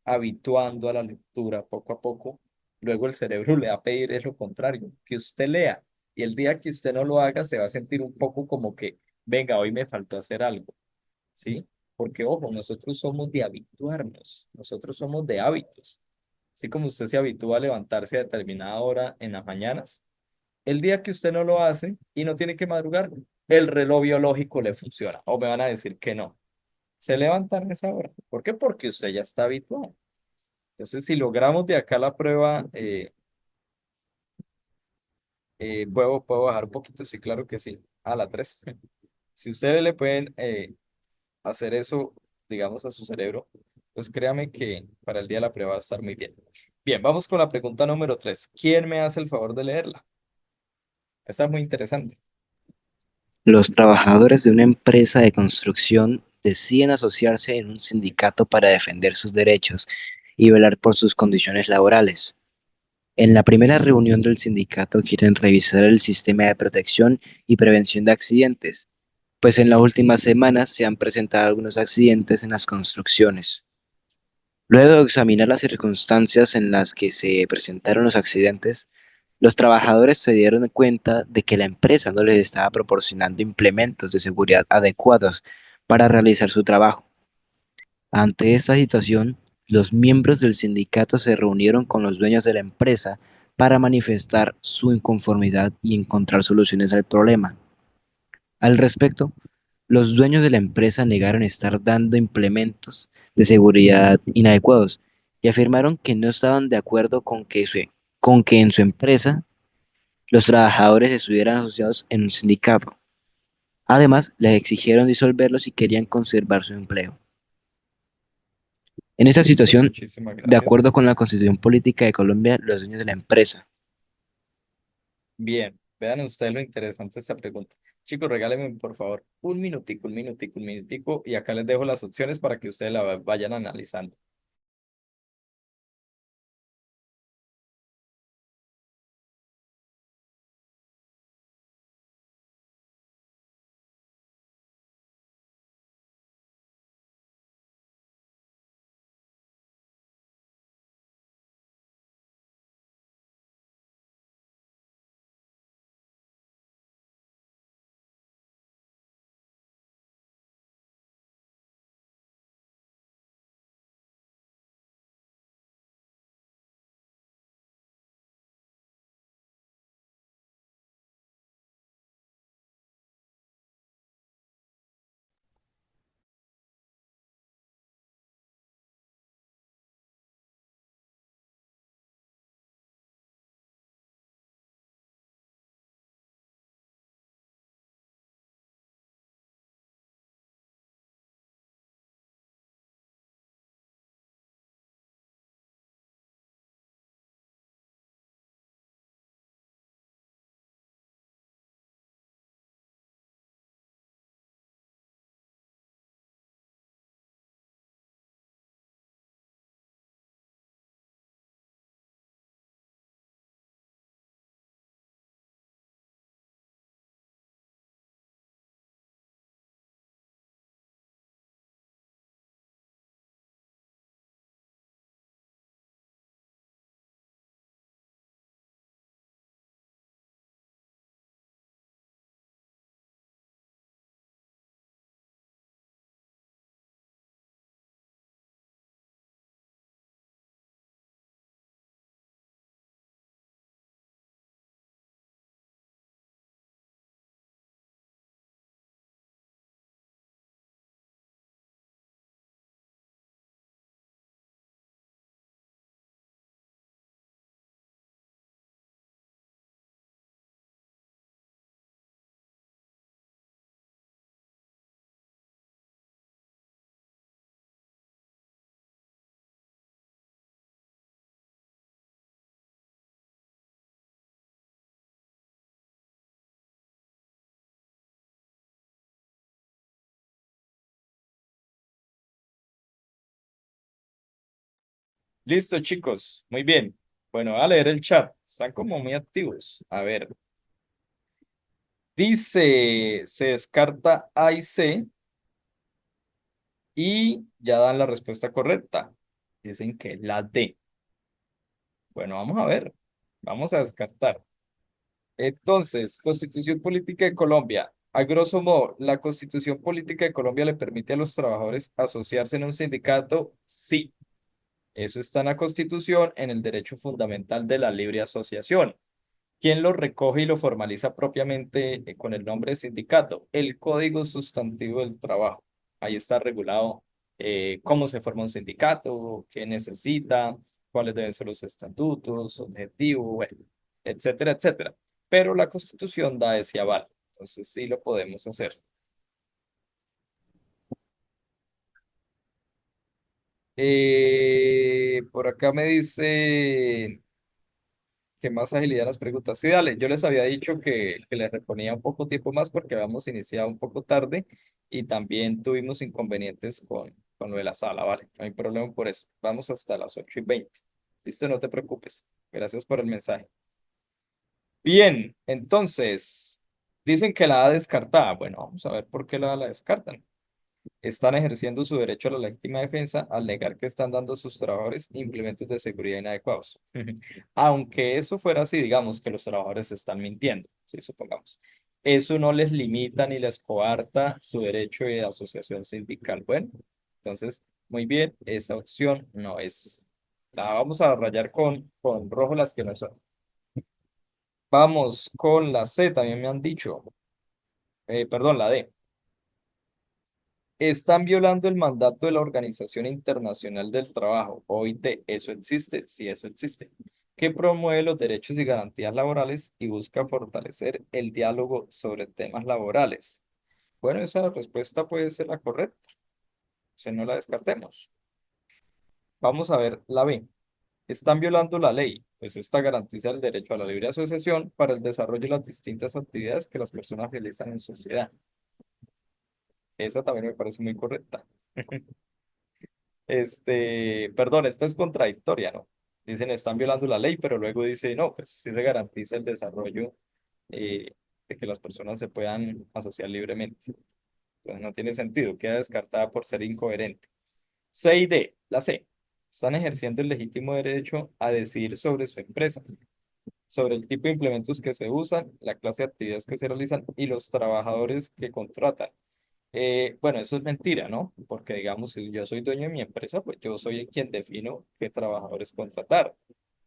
habituando a la lectura poco a poco, luego el cerebro le va a pedir es lo contrario, que usted lea. Y el día que usted no lo haga, se va a sentir un poco como que, venga, hoy me faltó hacer algo, ¿sí? Porque, ojo, nosotros somos de habituarnos, nosotros somos de hábitos. Así como usted se habitúa a levantarse a determinada hora en las mañanas, el día que usted no lo hace y no tiene que madrugar, el reloj biológico le funciona. O me van a decir que no. Se levantan a esa hora. ¿Por qué? Porque usted ya está habituado. Entonces, si logramos de acá la prueba, ¿puedo bajar un poquito? Sí, claro que sí. A la 3. Si ustedes le pueden hacer eso, digamos, a su cerebro, pues créame que para el día de la prueba va a estar muy bien. Bien, vamos con la pregunta número 3. ¿Quién me hace el favor de leerla? Esta es muy interesante. Los trabajadores de una empresa de construcción deciden asociarse en un sindicato para defender sus derechos y velar por sus condiciones laborales. En la primera reunión del sindicato quieren revisar el sistema de protección y prevención de accidentes, pues en las últimas semanas se han presentado algunos accidentes en las construcciones. Luego de examinar las circunstancias en las que se presentaron los accidentes, los trabajadores se dieron cuenta de que la empresa no les estaba proporcionando implementos de seguridad adecuados para realizar su trabajo. Ante esta situación, los miembros del sindicato se reunieron con los dueños de la empresa para manifestar su inconformidad y encontrar soluciones al problema. Al respecto, los dueños de la empresa negaron estar dando implementos de seguridad inadecuados y afirmaron que no estaban de acuerdo con que en su empresa los trabajadores estuvieran asociados en un sindicato. Además, les exigieron disolverlos si querían conservar su empleo. En esta Listo, situación, muchísimas de acuerdo gracias. con la Constitución Política de Colombia, los dueños de la empresa. Bien, vean ustedes lo interesante de esta pregunta. Chicos, regálenme por favor un minutico, un minutico, un minutico y acá les dejo las opciones para que ustedes la vayan analizando. Listo, chicos. Muy bien. Bueno, voy a leer el chat. Están como muy activos. A ver. Dice, se descarta A y C y ya dan la respuesta correcta. Dicen que la D. Bueno, vamos a ver. Vamos a descartar. Entonces, Constitución Política de Colombia. A grosso modo, ¿la Constitución Política de Colombia le permite a los trabajadores asociarse en un sindicato? Sí. Eso está en la Constitución, en el derecho fundamental de la libre asociación. ¿Quién lo recoge y lo formaliza propiamente con el nombre de sindicato? El Código Sustantivo del Trabajo. Ahí está regulado cómo se forma un sindicato, qué necesita, cuáles deben ser los estatutos, objetivos, bueno, etcétera, etcétera. Pero la Constitución da ese aval, entonces sí lo podemos hacer. Por acá me dice que más agilidad en las preguntas. Sí, dale, yo les había dicho que les reponía un poco tiempo más porque habíamos iniciado un poco tarde y también tuvimos inconvenientes con lo de la sala, ¿vale? No hay problema por eso. Vamos hasta las 8:20. Listo, no te preocupes. Gracias por el mensaje. Bien, entonces, dicen que la A descartada. Bueno, vamos a ver por qué la descartan. Están ejerciendo su derecho a la legítima defensa al negar que están dando a sus trabajadores implementos de seguridad inadecuados. Aunque eso fuera así, digamos que los trabajadores están mintiendo, si supongamos. Eso no les limita ni les coarta su derecho de asociación sindical. Bueno, entonces, muy bien, esa opción no es. La vamos a rayar con rojo las que no son. Vamos con la C, también me han dicho. Perdón, la D. Están violando el mandato de la Organización Internacional del Trabajo, OIT. ¿Eso existe? Sí, eso existe. Que promueve los derechos y garantías laborales y busca fortalecer el diálogo sobre temas laborales. Bueno, esa respuesta puede ser la correcta. O sea, no la descartemos. Vamos a ver la B. Están violando la ley, pues esta garantiza el derecho a la libre asociación para el desarrollo de las distintas actividades que las personas realizan en sociedad. Esa también me parece muy correcta. Perdón, esta es contradictoria, ¿no? Dicen, están violando la ley, pero luego dice, no, pues sí se garantiza el desarrollo eh, de que las personas se puedan asociar libremente. Entonces no tiene sentido, queda descartada por ser incoherente. C y D, la C, están ejerciendo el legítimo derecho a decidir sobre su empresa, sobre el tipo de implementos que se usan, la clase de actividades que se realizan y los trabajadores que contratan. Bueno, eso es mentira, ¿no? Porque digamos, si yo soy dueño de mi empresa, pues yo soy quien defino qué trabajadores contratar.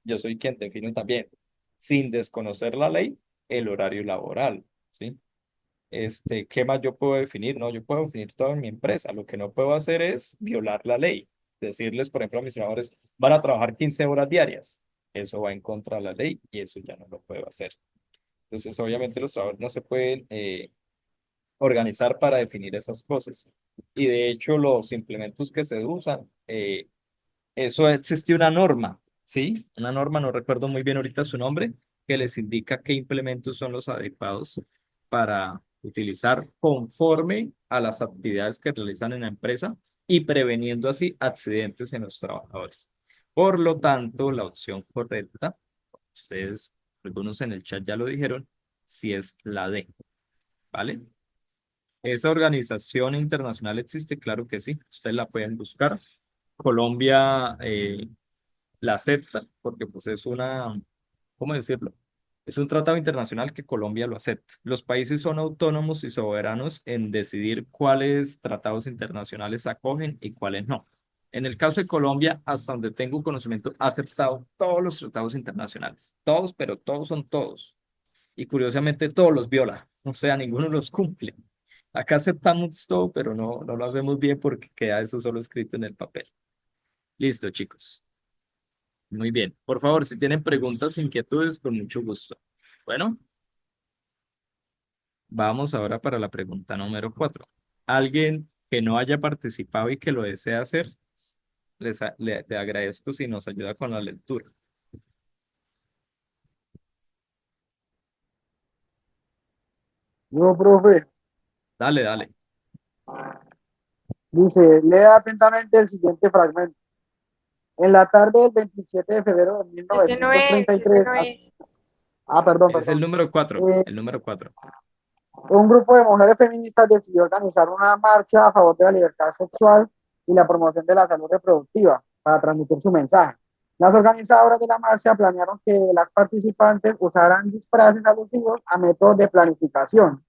Yo soy quien defino también, sin desconocer la ley, el horario laboral, ¿sí? ¿Qué más yo puedo definir? No, yo puedo definir todo en mi empresa. Lo que no puedo hacer es violar la ley. Decirles, por ejemplo, a mis trabajadores, van a trabajar 15 horas diarias. Eso va en contra de la ley y eso ya no lo puedo hacer. Entonces, obviamente, los trabajadores no se pueden organizar para definir esas cosas. Y de hecho, los implementos que se usan, eso existe una norma, ¿sí? Una norma, no recuerdo muy bien ahorita su nombre, que les indica qué implementos son los adecuados para utilizar conforme a las actividades que realizan en la empresa y preveniendo así accidentes en los trabajadores. Por lo tanto, la opción correcta, ustedes, algunos en el chat ya lo dijeron, si es la D, ¿vale? ¿Esa organización internacional existe? Claro que sí, ustedes la pueden buscar. Colombia la acepta porque pues es una, ¿cómo decirlo? Es un tratado internacional que Colombia lo acepta. Los países son autónomos y soberanos en decidir cuáles tratados internacionales acogen y cuáles no. En el caso de Colombia, hasta donde tengo conocimiento, ha aceptado todos los tratados internacionales. Todos, pero todos son todos. Y curiosamente todos los viola. O sea, ninguno los cumple. Acá aceptamos todo, pero no lo hacemos bien porque queda eso solo escrito en el papel. Listo, chicos. Muy bien. Por favor, si tienen preguntas, inquietudes, con mucho gusto. Bueno, vamos ahora para la pregunta número 4. ¿Alguien que no haya participado y que lo desee hacer? Te agradezco si nos ayuda con la lectura. No, profe, Dale, dale. dice, lea atentamente el siguiente fragmento. En la tarde del 27 de febrero de Ese no es, ese 1933, no es. perdón, Es el perdón. número 4, Eh, el número 4. Un grupo de mujeres feministas decidió organizar una marcha a favor de la libertad sexual y la promoción de la salud reproductiva para transmitir su mensaje. Las organizadoras de la marcha planearon que las participantes usaran disfraces alusivos a métodos de planificación.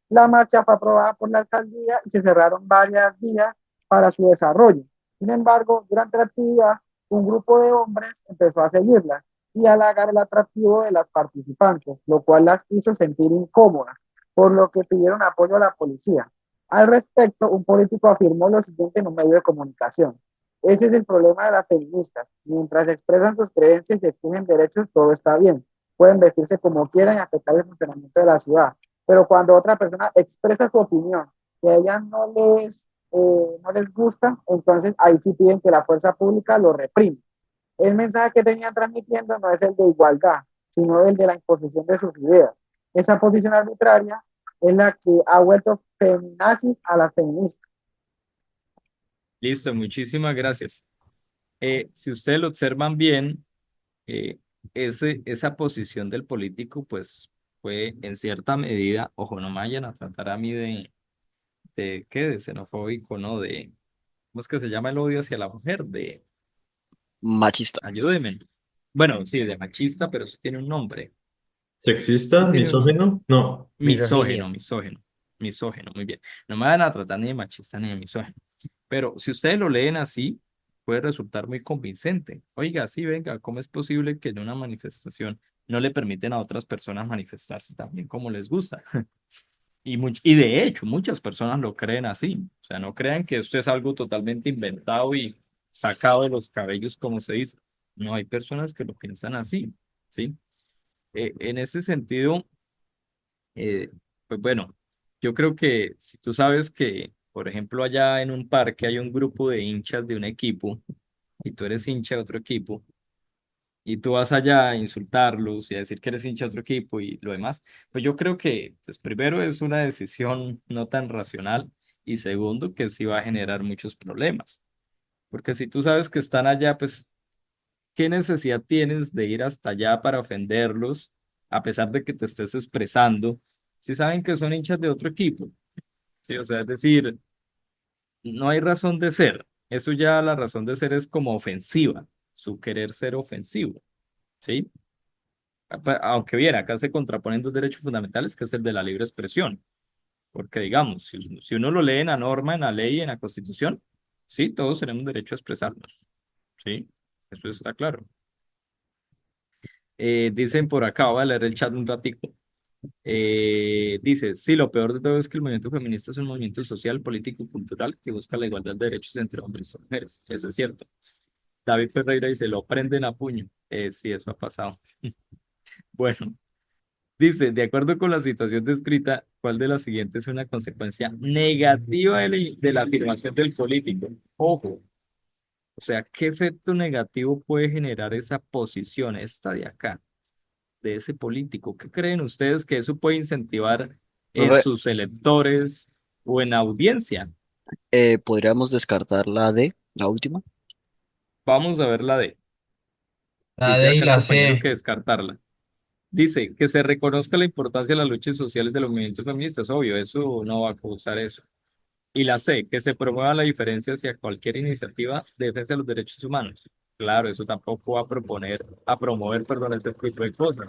La marcha fue aprobada por la alcaldía y se cerraron varios días para su desarrollo. Sin embargo, durante la actividad, un grupo de hombres empezó a seguirla y halagar el atractivo de las participantes, lo cual las hizo sentir incómodas, por lo que pidieron apoyo a la policía. Al respecto, un político afirmó lo siguiente en un medio de comunicación: ese es el problema de las feministas. Mientras expresan sus creencias y exigen derechos, todo está bien. Pueden vestirse como quieran y afectar el funcionamiento de la ciudad. Pero cuando otra persona expresa su opinión que a ellas no les gusta, entonces ahí sí piden que la fuerza pública lo reprime. El mensaje que tenían transmitiendo no es el de igualdad, sino el de la imposición de sus ideas. Esa posición arbitraria es la que ha vuelto feminazis a las feministas. Listo, muchísimas gracias. Si ustedes lo observan bien, eh, esa posición del político, pues fue en cierta medida, ojo, no me vayan a tratar a mí ¿qué? De xenofóbico, ¿no? ¿Cómo es que se llama el odio hacia la mujer? Machista. Ayúdenme. Bueno, sí, de machista, pero eso tiene un nombre. ¿Sexista? Eso tiene un nombre. ¿Misógino? No. Misógeno, Misoginia. misógeno, muy bien. No me van a tratar ni de machista ni de misógeno. Pero si ustedes lo leen así, puede resultar muy convincente. Oiga, sí, venga, ¿cómo es posible que en una manifestación no le permiten a otras personas manifestarse también como les gusta? Y de hecho, muchas personas lo creen así. O sea, no crean que esto es algo totalmente inventado y sacado de los cabellos, como se dice. No, hay personas que lo piensan así, ¿sí? En ese sentido, eh, pues bueno, yo creo que si tú sabes que, por ejemplo, allá en un parque hay un grupo de hinchas de un equipo y tú eres hincha de otro equipo y tú vas allá a insultarlos y a decir que eres hincha de otro equipo y lo demás, pues yo creo que, pues primero es una decisión no tan racional y segundo que sí va a generar muchos problemas. Porque si tú sabes que están allá, pues, ¿qué necesidad tienes de ir hasta allá para ofenderlos a pesar de que te estés expresando si saben que son hinchas de otro equipo? Sí, o sea, es decir, no hay razón de ser. Eso ya la razón de ser es como ofensiva, su querer ser ofensivo, ¿sí? Aunque bien, acá se contraponen dos derechos fundamentales, que es el de la libre expresión, porque digamos, si uno lo lee en la norma, en la ley, en la Constitución, sí, todos tenemos derecho a expresarnos, ¿sí? Eso está claro. Dicen por acá, voy a leer el chat un ratico. Dice, sí, lo peor de todo es que el movimiento feminista es un movimiento social, político y cultural que busca la igualdad de derechos entre hombres y mujeres. Eso es cierto. David Ferreira dice, lo prenden a puño. Sí, eso ha pasado. Bueno, dice, de acuerdo con la situación descrita, ¿cuál de las siguientes es una consecuencia negativa de la afirmación del político? Ojo, o sea, ¿qué efecto negativo puede generar esa posición, esta de acá, de ese político? ¿Qué creen ustedes que eso puede incentivar en Profe, sus electores o en la audiencia? ¿podríamos descartar la D, la última? Vamos a ver la D. La Dice D y acá el la compañero C. que descartarla. Dice que se reconozca la importancia de las luchas sociales de los movimientos feministas. Obvio, eso no va a causar eso. Y la C, que se promueva la diferencia hacia cualquier iniciativa de defensa de los derechos humanos. Claro, eso tampoco va a promover, perdón, este tipo de cosas.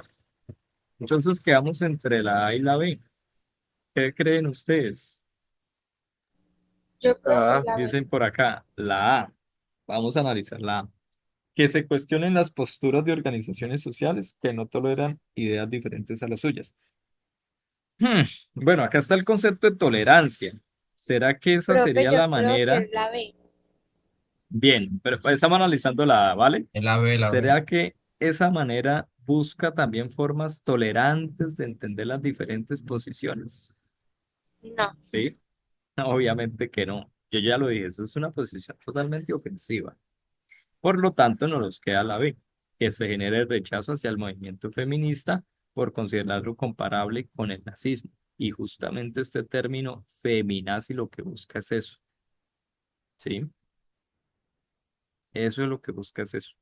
Entonces quedamos entre la A y la B. ¿Qué creen ustedes? Yo creo que es Ah, la B. Dicen por acá, la A. Vamos a analizar la A. Que se cuestionen las posturas de organizaciones sociales que no toleran ideas diferentes a las suyas. Bueno, acá está el concepto de tolerancia. ¿Será que esa Profe, sería yo la creo que manera? es la B. Bien, pero estamos analizando la A, ¿vale? Es la B, la B. ¿Será que esa manera busca también formas tolerantes de entender las diferentes posiciones? No. ¿Sí? Obviamente que no. Yo ya lo dije, eso es una posición totalmente ofensiva. Por lo tanto, no nos queda la B, que se genere el rechazo hacia el movimiento feminista por considerarlo comparable con el nazismo. Y justamente este término feminazi lo que busca es eso, ¿sí? Eso es lo que busca es eso.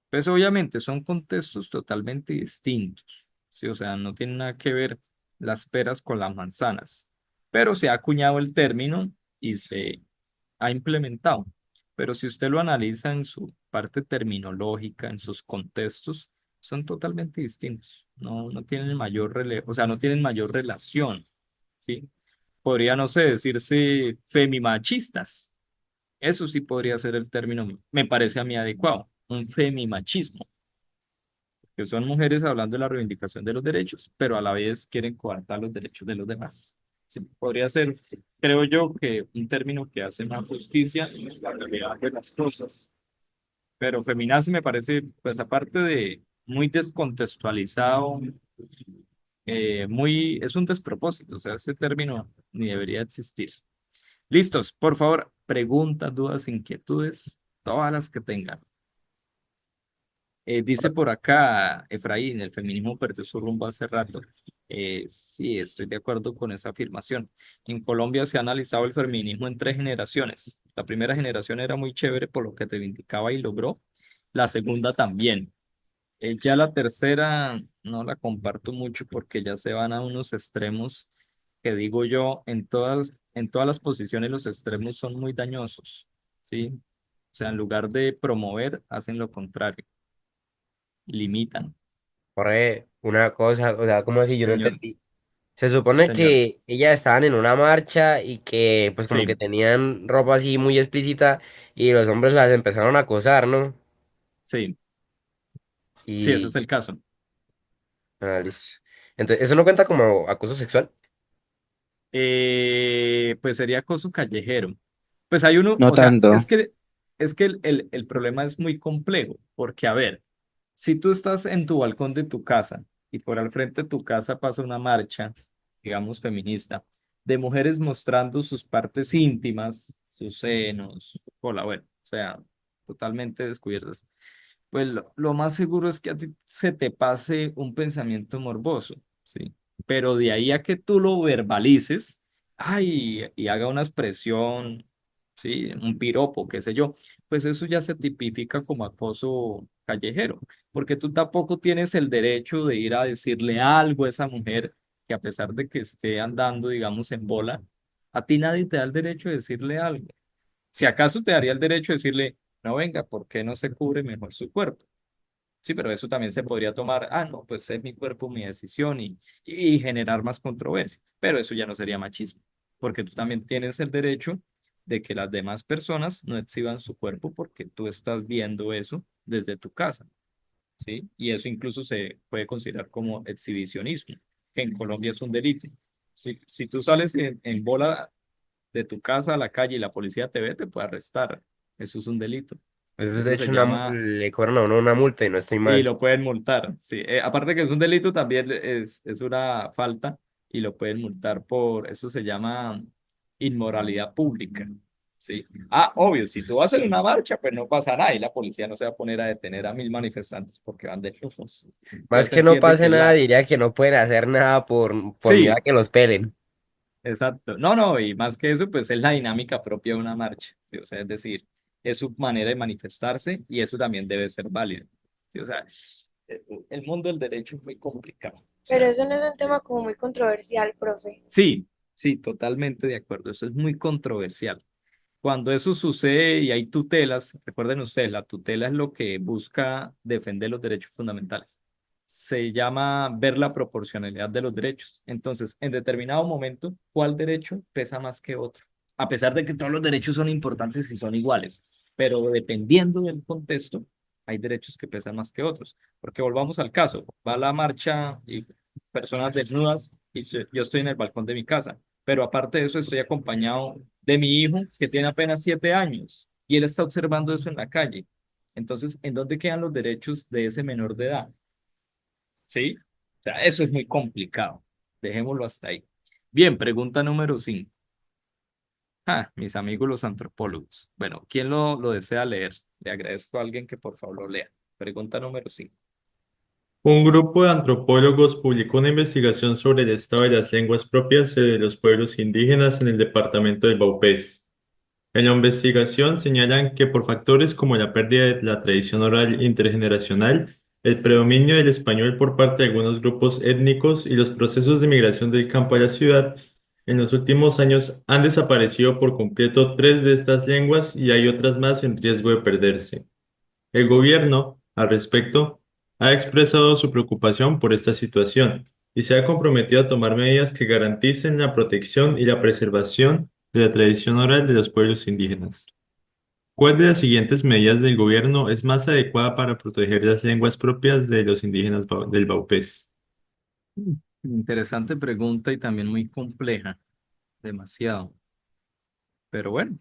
Pues obviamente son contextos totalmente distintos, ¿sí? O sea, no tiene nada que ver las peras con las manzanas, pero se ha acuñado el término y se ha implementado. Pero si usted lo analiza en su parte terminológica, en sus contextos, son totalmente distintos. No tienen mayor relevo, o sea, no tienen mayor relación, ¿sí? Podría, no sé, decirse femimachistas. Eso sí podría ser el término, me parece a mí adecuado, un femimachismo, que son mujeres hablando de la reivindicación de los derechos, pero a la vez quieren coartar los derechos de los demás. Sí, podría ser, creo yo, que un término que hace más justicia en la realidad de las cosas. Pero feminazi me parece, pues aparte de muy descontextualizado, es un despropósito, o sea, ese término ni debería existir. Listos, por favor, preguntas, dudas, inquietudes, todas las que tengan. Dice por acá Efraín, el feminismo perdió su rumbo hace rato. Sí, estoy de acuerdo con esa afirmación. En Colombia se ha analizado el feminismo en 3 generaciones. La primera generación era muy chévere por lo que reivindicaba y logró. La segunda también. Ya la tercera no la comparto mucho porque ya se van a unos extremos que digo yo, en todas las posiciones los extremos son muy dañosos, ¿sí? O sea, en lugar de promover, hacen lo contrario, limitan. Corre, una cosa, o sea, como así, yo no Señor, entendí. Se supone señor, que ellas estaban en una marcha y que pues como que sí, tenían ropa así muy explícita y los hombres las empezaron a acosar, ¿no? sí, sí, ese es Y, el caso. listo. Entonces, ¿eso no cuenta como acoso sexual? Pues sería acoso callejero. Pues hay uno, No o sea, tanto. es que el problema es muy complejo, porque a ver, si tú estás en tu balcón de tu casa y por al frente de tu casa pasa una marcha, digamos feminista, de mujeres mostrando sus partes íntimas, sus senos, su cola, bueno, o sea, totalmente descubiertas, pues lo más seguro es que a ti se te pase un pensamiento morboso, ¿sí? Pero de ahí a que tú lo verbalices, ay, y haga una expresión, ¿sí? Un piropo, qué sé yo, pues eso ya se tipifica como acoso callejero, porque tú tampoco tienes el derecho de ir a decirle algo a esa mujer que a pesar de que esté andando, digamos, en bola, a ti nadie te da el derecho de decirle algo. Si acaso te daría el derecho de decirle, no venga, ¿por qué no se cubre mejor su cuerpo? Sí, pero eso también se podría tomar, no, pues es mi cuerpo, mi decisión y generar más controversia. Pero eso ya no sería machismo, porque tú también tienes el derecho de que las demás personas no exhiban su cuerpo porque tú estás viendo eso desde tu casa, ¿sí? Y eso incluso se puede considerar como exhibicionismo, que en Colombia es un delito. Si tú sales en bola de tu casa a la calle y la policía te ve, te puede arrestar. Eso es un delito. Eso es de Eso se hecho llama le cobran a uno una multa y no estoy y mal. lo pueden multar, sí. Aparte que es un delito, también es una falta y lo pueden multar por, eso se llama inmoralidad pública, sí. Obvio, si tú vas en una marcha, pues no pasa nada y la policía no se va a poner a detener a 1000 manifestantes porque van de lujos. Ya Más se que no entiende que pase es nada, la... diría que no pueden hacer nada por miedo a Sí, que los pelen. exacto. No, no, y más que eso, pues es la dinámica propia de una marcha, ¿sí? O sea, es decir, es su manera de manifestarse y eso también debe ser válido, ¿sí? O sea, el mundo del derecho es muy complicado. O Pero sea, eso no es un tema como muy controversial, profe. sí, sí, totalmente de acuerdo. Eso es muy controversial. Cuando eso sucede y hay tutelas, recuerden ustedes, la tutela es lo que busca defender los derechos fundamentales. Se llama ver la proporcionalidad de los derechos. Entonces, en determinado momento, ¿cuál derecho pesa más que otro? A pesar de que todos los derechos son importantes y son iguales, pero dependiendo del contexto, hay derechos que pesan más que otros. Porque volvamos al caso, va la marcha y personas desnudas y yo estoy en el balcón de mi casa, pero aparte de eso estoy acompañado de mi hijo que tiene apenas 7 años y él está observando eso en la calle. Entonces, ¿en dónde quedan los derechos de ese menor de edad? ¿Sí? O sea, eso es muy complicado. Dejémoslo hasta ahí. Bien, pregunta número 5. Mis amigos los antropólogos. Bueno, ¿quién lo desea leer? Le agradezco a alguien que por favor lo lea. Pregunta número 5. Un grupo de antropólogos publicó una investigación sobre el estado de las lenguas propias de los pueblos indígenas en el departamento del Baupés. En la investigación señalan que por factores como la pérdida de la tradición oral intergeneracional, el predominio del español por parte de algunos grupos étnicos y los procesos de migración del campo a la ciudad, en los últimos años han desaparecido por completo tres de estas lenguas y hay otras más en riesgo de perderse. El gobierno, al respecto, ha expresado su preocupación por esta situación y se ha comprometido a tomar medidas que garanticen la protección y la preservación de la tradición oral de los pueblos indígenas. ¿Cuál de las siguientes medidas del gobierno es más adecuada para proteger las lenguas propias de los indígenas del Baupés? Interesante pregunta y también muy compleja, demasiado. Pero bueno,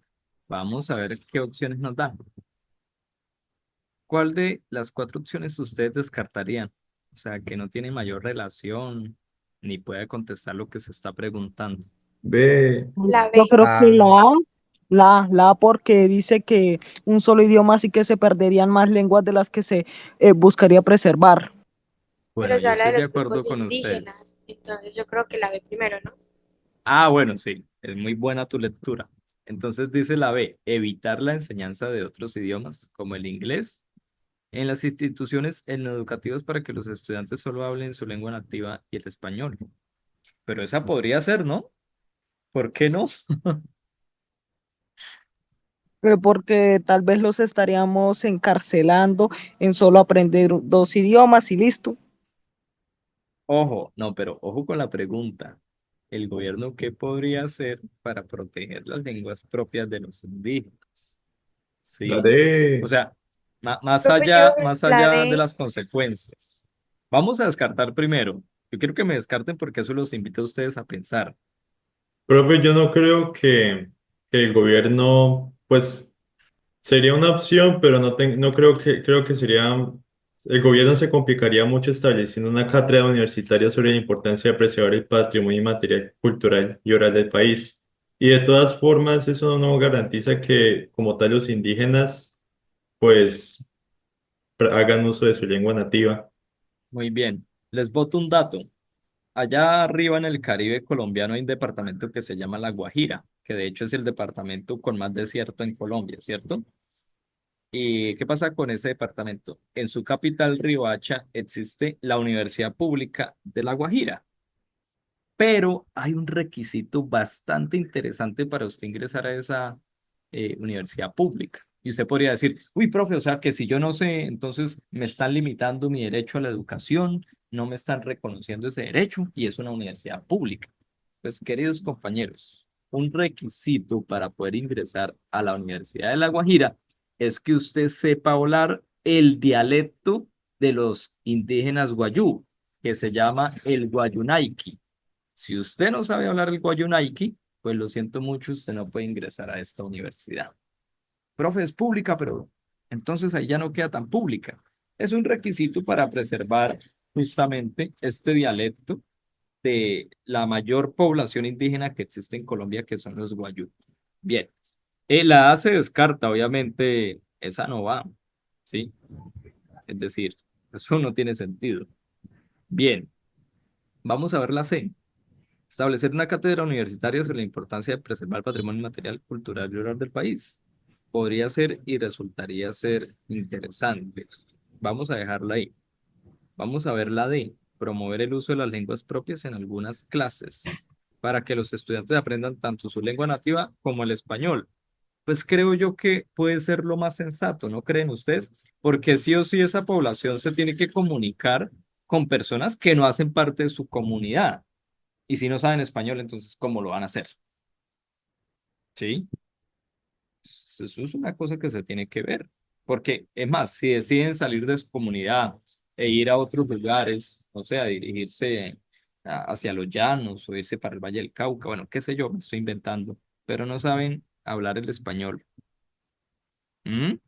vamos a ver qué opciones nos dan. ¿Cuál de las cuatro opciones ustedes descartarían? O sea, que no tiene mayor relación ni puede contestar lo que se está preguntando. Ve. La Yo B. creo que Ah, la A porque dice que un solo idioma sí que se perderían más lenguas de las que se buscaría preservar. Bueno, Pero se yo habla estoy de de los acuerdo grupos con ustedes. indígenas. Entonces yo creo que la B primero, ¿no? Ah, bueno, sí, es muy buena tu lectura. Entonces dice la B, evitar la enseñanza de otros idiomas, como el inglés, en las instituciones educativas para que los estudiantes solo hablen su lengua nativa y el español. Pero esa podría ser, ¿no? ¿Por qué no? Porque tal vez los estaríamos encarcelando en solo aprender dos idiomas y listo. Ojo, no, pero ojo con la pregunta. ¿El gobierno qué podría hacer para proteger las lenguas propias de los indígenas? La ¿Sí? O D. sea, Profe, yo más la allá de D. las consecuencias. Vamos a descartar primero. Yo quiero que me descarten porque eso los invito a ustedes a pensar. Profe, yo no creo que el gobierno, pues, sería una opción, pero no creo que sería, el gobierno se complicaría mucho estableciendo una cátedra universitaria sobre la importancia de preservar el patrimonio inmaterial, cultural y oral del país. Y de todas formas, eso no garantiza que, como tal, los indígenas, pues, hagan uso de su lengua nativa. Muy bien. Les boto un dato. Allá arriba en el Caribe colombiano hay un departamento que se llama La Guajira, que de hecho es el departamento con más desierto en Colombia, ¿cierto? ¿Y qué pasa con ese departamento? En su capital, Riohacha, existe la Universidad Pública de La Guajira, pero hay un requisito bastante interesante para usted ingresar a esa universidad pública. Y usted podría decir, uy, profe, o sea que si yo no sé, entonces me están limitando mi derecho a la educación, no me están reconociendo ese derecho y es una universidad pública. Pues, queridos compañeros, un requisito para poder ingresar a la Universidad de La Guajira es que usted sepa hablar el dialecto de los indígenas guayú, que se llama el guayunaiki. Si usted no sabe hablar el guayunaiki, pues lo siento mucho, usted no puede ingresar a esta universidad. Profe, es pública, pero entonces ahí ya no queda tan pública. Es un requisito para preservar justamente este dialecto de la mayor población indígena que existe en Colombia, que son los guayú. Bien, la A se descarta, obviamente, esa no va, ¿sí? Es decir, eso no tiene sentido. Bien, vamos a ver la C. Establecer una cátedra universitaria sobre la importancia de preservar el patrimonio material, cultural y oral del país. Podría ser y resultaría ser interesante. Vamos a dejarla ahí. Vamos a ver la D. Promover el uso de las lenguas propias en algunas clases para que los estudiantes aprendan tanto su lengua nativa como el español. Pues creo yo que puede ser lo más sensato, ¿no creen ustedes? Porque sí o sí esa población se tiene que comunicar con personas que no hacen parte de su comunidad. Y si no saben español, entonces, ¿cómo lo van a hacer? ¿Sí? Eso es una cosa que se tiene que ver. Porque, es más, si deciden salir de su comunidad e ir a otros lugares, o sea, dirigirse hacia los llanos o irse para el Valle del Cauca, bueno, qué sé yo, me estoy inventando, pero no saben hablar el español. ¿Mm?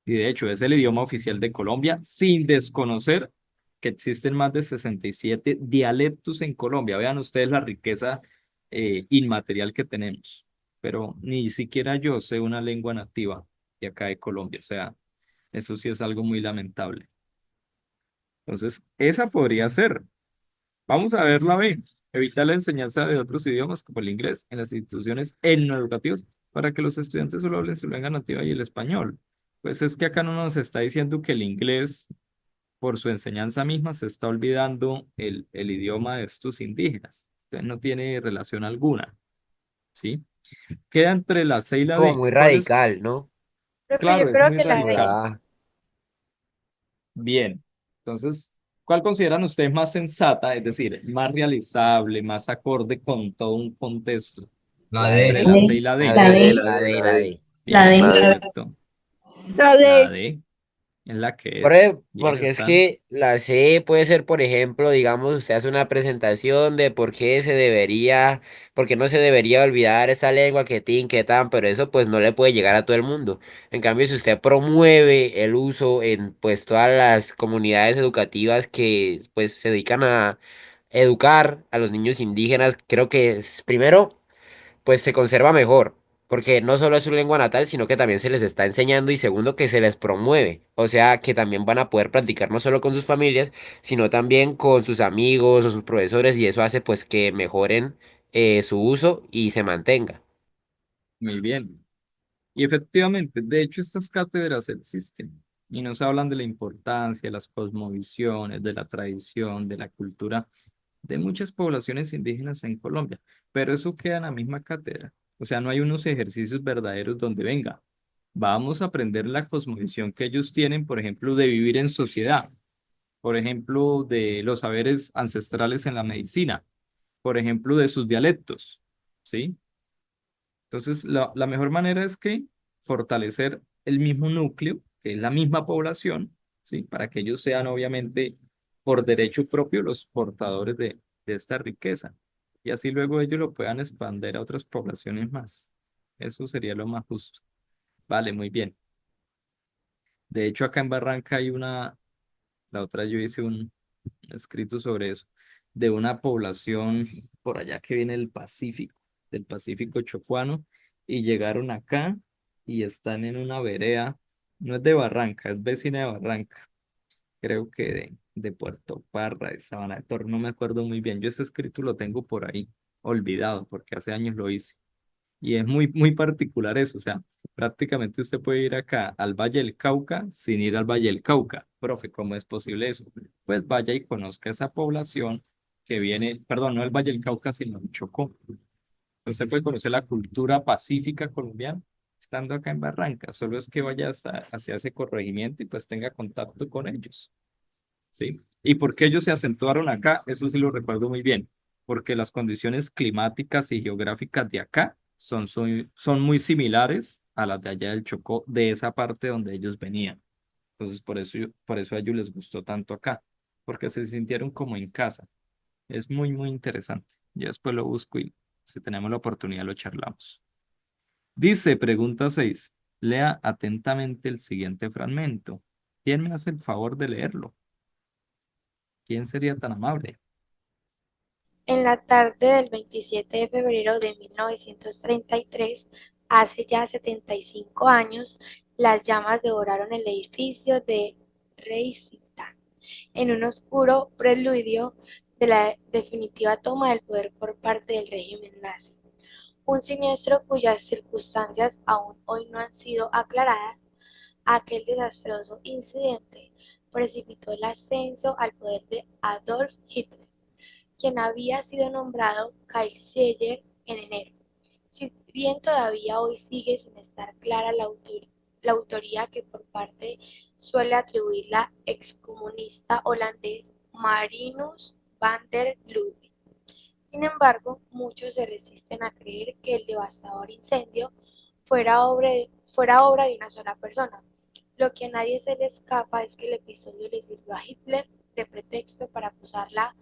Y de hecho, es el idioma oficial de Colombia, sin desconocer que existen más de 67 dialectos en Colombia. Vean ustedes la riqueza inmaterial que tenemos. Pero ni siquiera yo sé una lengua nativa de acá de Colombia. O sea, eso sí es algo muy lamentable. Entonces, esa podría ser. Vamos a ver la B. Evitar la enseñanza de otros idiomas como el inglés en las instituciones educativas para que los estudiantes solo hablen su lengua nativa y el español. Pues es que acá no nos está diciendo que el inglés, por su enseñanza misma, se está olvidando el idioma de estos indígenas. Entonces no tiene relación alguna, ¿sí? Queda entre la C y Es la como D. muy ¿Cuál es? radical, ¿no? Profe, yo Claro, es creo muy que la D. radical. Como la Bien. Entonces, ¿cuál consideran ustedes más sensata? Es decir, más realizable, más acorde con todo un contexto La entre D. la C y la la D. La D, D. la D, la D. La Bien, D. perfecto. La La de D es la que es. Bien, Porque es están. que la C puede ser, por ejemplo, digamos, usted hace una presentación de por qué no se debería olvidar esa lengua que tin, que tan, pero eso pues no le puede llegar a todo el mundo. En cambio, si usted promueve el uso en pues todas las comunidades educativas que pues se dedican a educar a los niños indígenas, creo que primero pues se conserva mejor, porque no solo es su lengua natal, sino que también se les está enseñando y segundo que se les promueve, o sea que también van a poder practicar no solo con sus familias, sino también con sus amigos o sus profesores y eso hace pues que mejoren su uso y se mantenga. Muy bien. Y efectivamente, de hecho, estas cátedras existen y nos hablan de la importancia de las cosmovisiones, de la tradición, de la cultura de muchas poblaciones indígenas en Colombia, pero eso queda en la misma cátedra. O sea, no hay unos ejercicios verdaderos donde venga. Vamos a aprender la cosmovisión que ellos tienen, por ejemplo, de vivir en sociedad, por ejemplo, de los saberes ancestrales en la medicina, por ejemplo, de sus dialectos, ¿sí? Entonces, la mejor manera es que fortalecer el mismo núcleo, que es la misma población, ¿sí? Para que ellos sean, obviamente, por derecho propio, los portadores de esta riqueza. Y así luego ellos lo puedan expandir a otras poblaciones más. Eso sería lo más justo. Vale, muy bien. De hecho, acá en Barranca hay la otra yo hice un escrito sobre eso, de una población por allá que viene del Pacífico chocuano, y llegaron acá y están en una vereda, no es de Barranca, es vecina de Barranca, creo que de Puerto Parra, de Sabana de Toro, no me acuerdo muy bien, yo ese escrito lo tengo por ahí, olvidado, porque hace años lo hice. Y es muy, muy particular eso, o sea, prácticamente usted puede ir acá al Valle del Cauca sin ir al Valle del Cauca. Profe, ¿cómo es posible eso? Pues vaya y conozca esa población que viene, perdón, no el Valle del Cauca, sino el Chocó. Usted puede conocer la cultura pacífica colombiana estando acá en Barranca, solo es que vaya hacia ese corregimiento y pues tenga contacto con ellos. ¿Sí? ¿Y por qué ellos se acentuaron acá? Eso sí lo recuerdo muy bien, porque las condiciones climáticas y geográficas de acá son muy similares a las de allá del Chocó, de esa parte donde ellos venían. Entonces, por eso a ellos les gustó tanto acá, porque se sintieron como en casa. Es muy, muy interesante. Yo después lo busco y si tenemos la oportunidad lo charlamos. Dice, pregunta 6. Lea atentamente el siguiente fragmento. ¿Quién me hace el favor de leerlo? ¿Quién sería tan amable? En la tarde del 27 de febrero de 1933, hace ya 75 años, las llamas devoraron el edificio de Reichstag en un oscuro preludio de la definitiva toma del poder por parte del régimen nazi. Un siniestro cuyas circunstancias aún hoy no han sido aclaradas, aquel desastroso incidente precipitó el ascenso al poder de Adolf Hitler, quien había sido nombrado Kansler en enero. Si bien todavía hoy sigue sin estar clara la autoría que por parte suele atribuir la excomunista holandés Marinus van der Lubbe. Sin embargo, muchos se resisten a creer que el devastador incendio fuera obra de una sola persona. Lo que a nadie se le escapa es que el episodio le sirvió a Hitler de pretexto para acusarla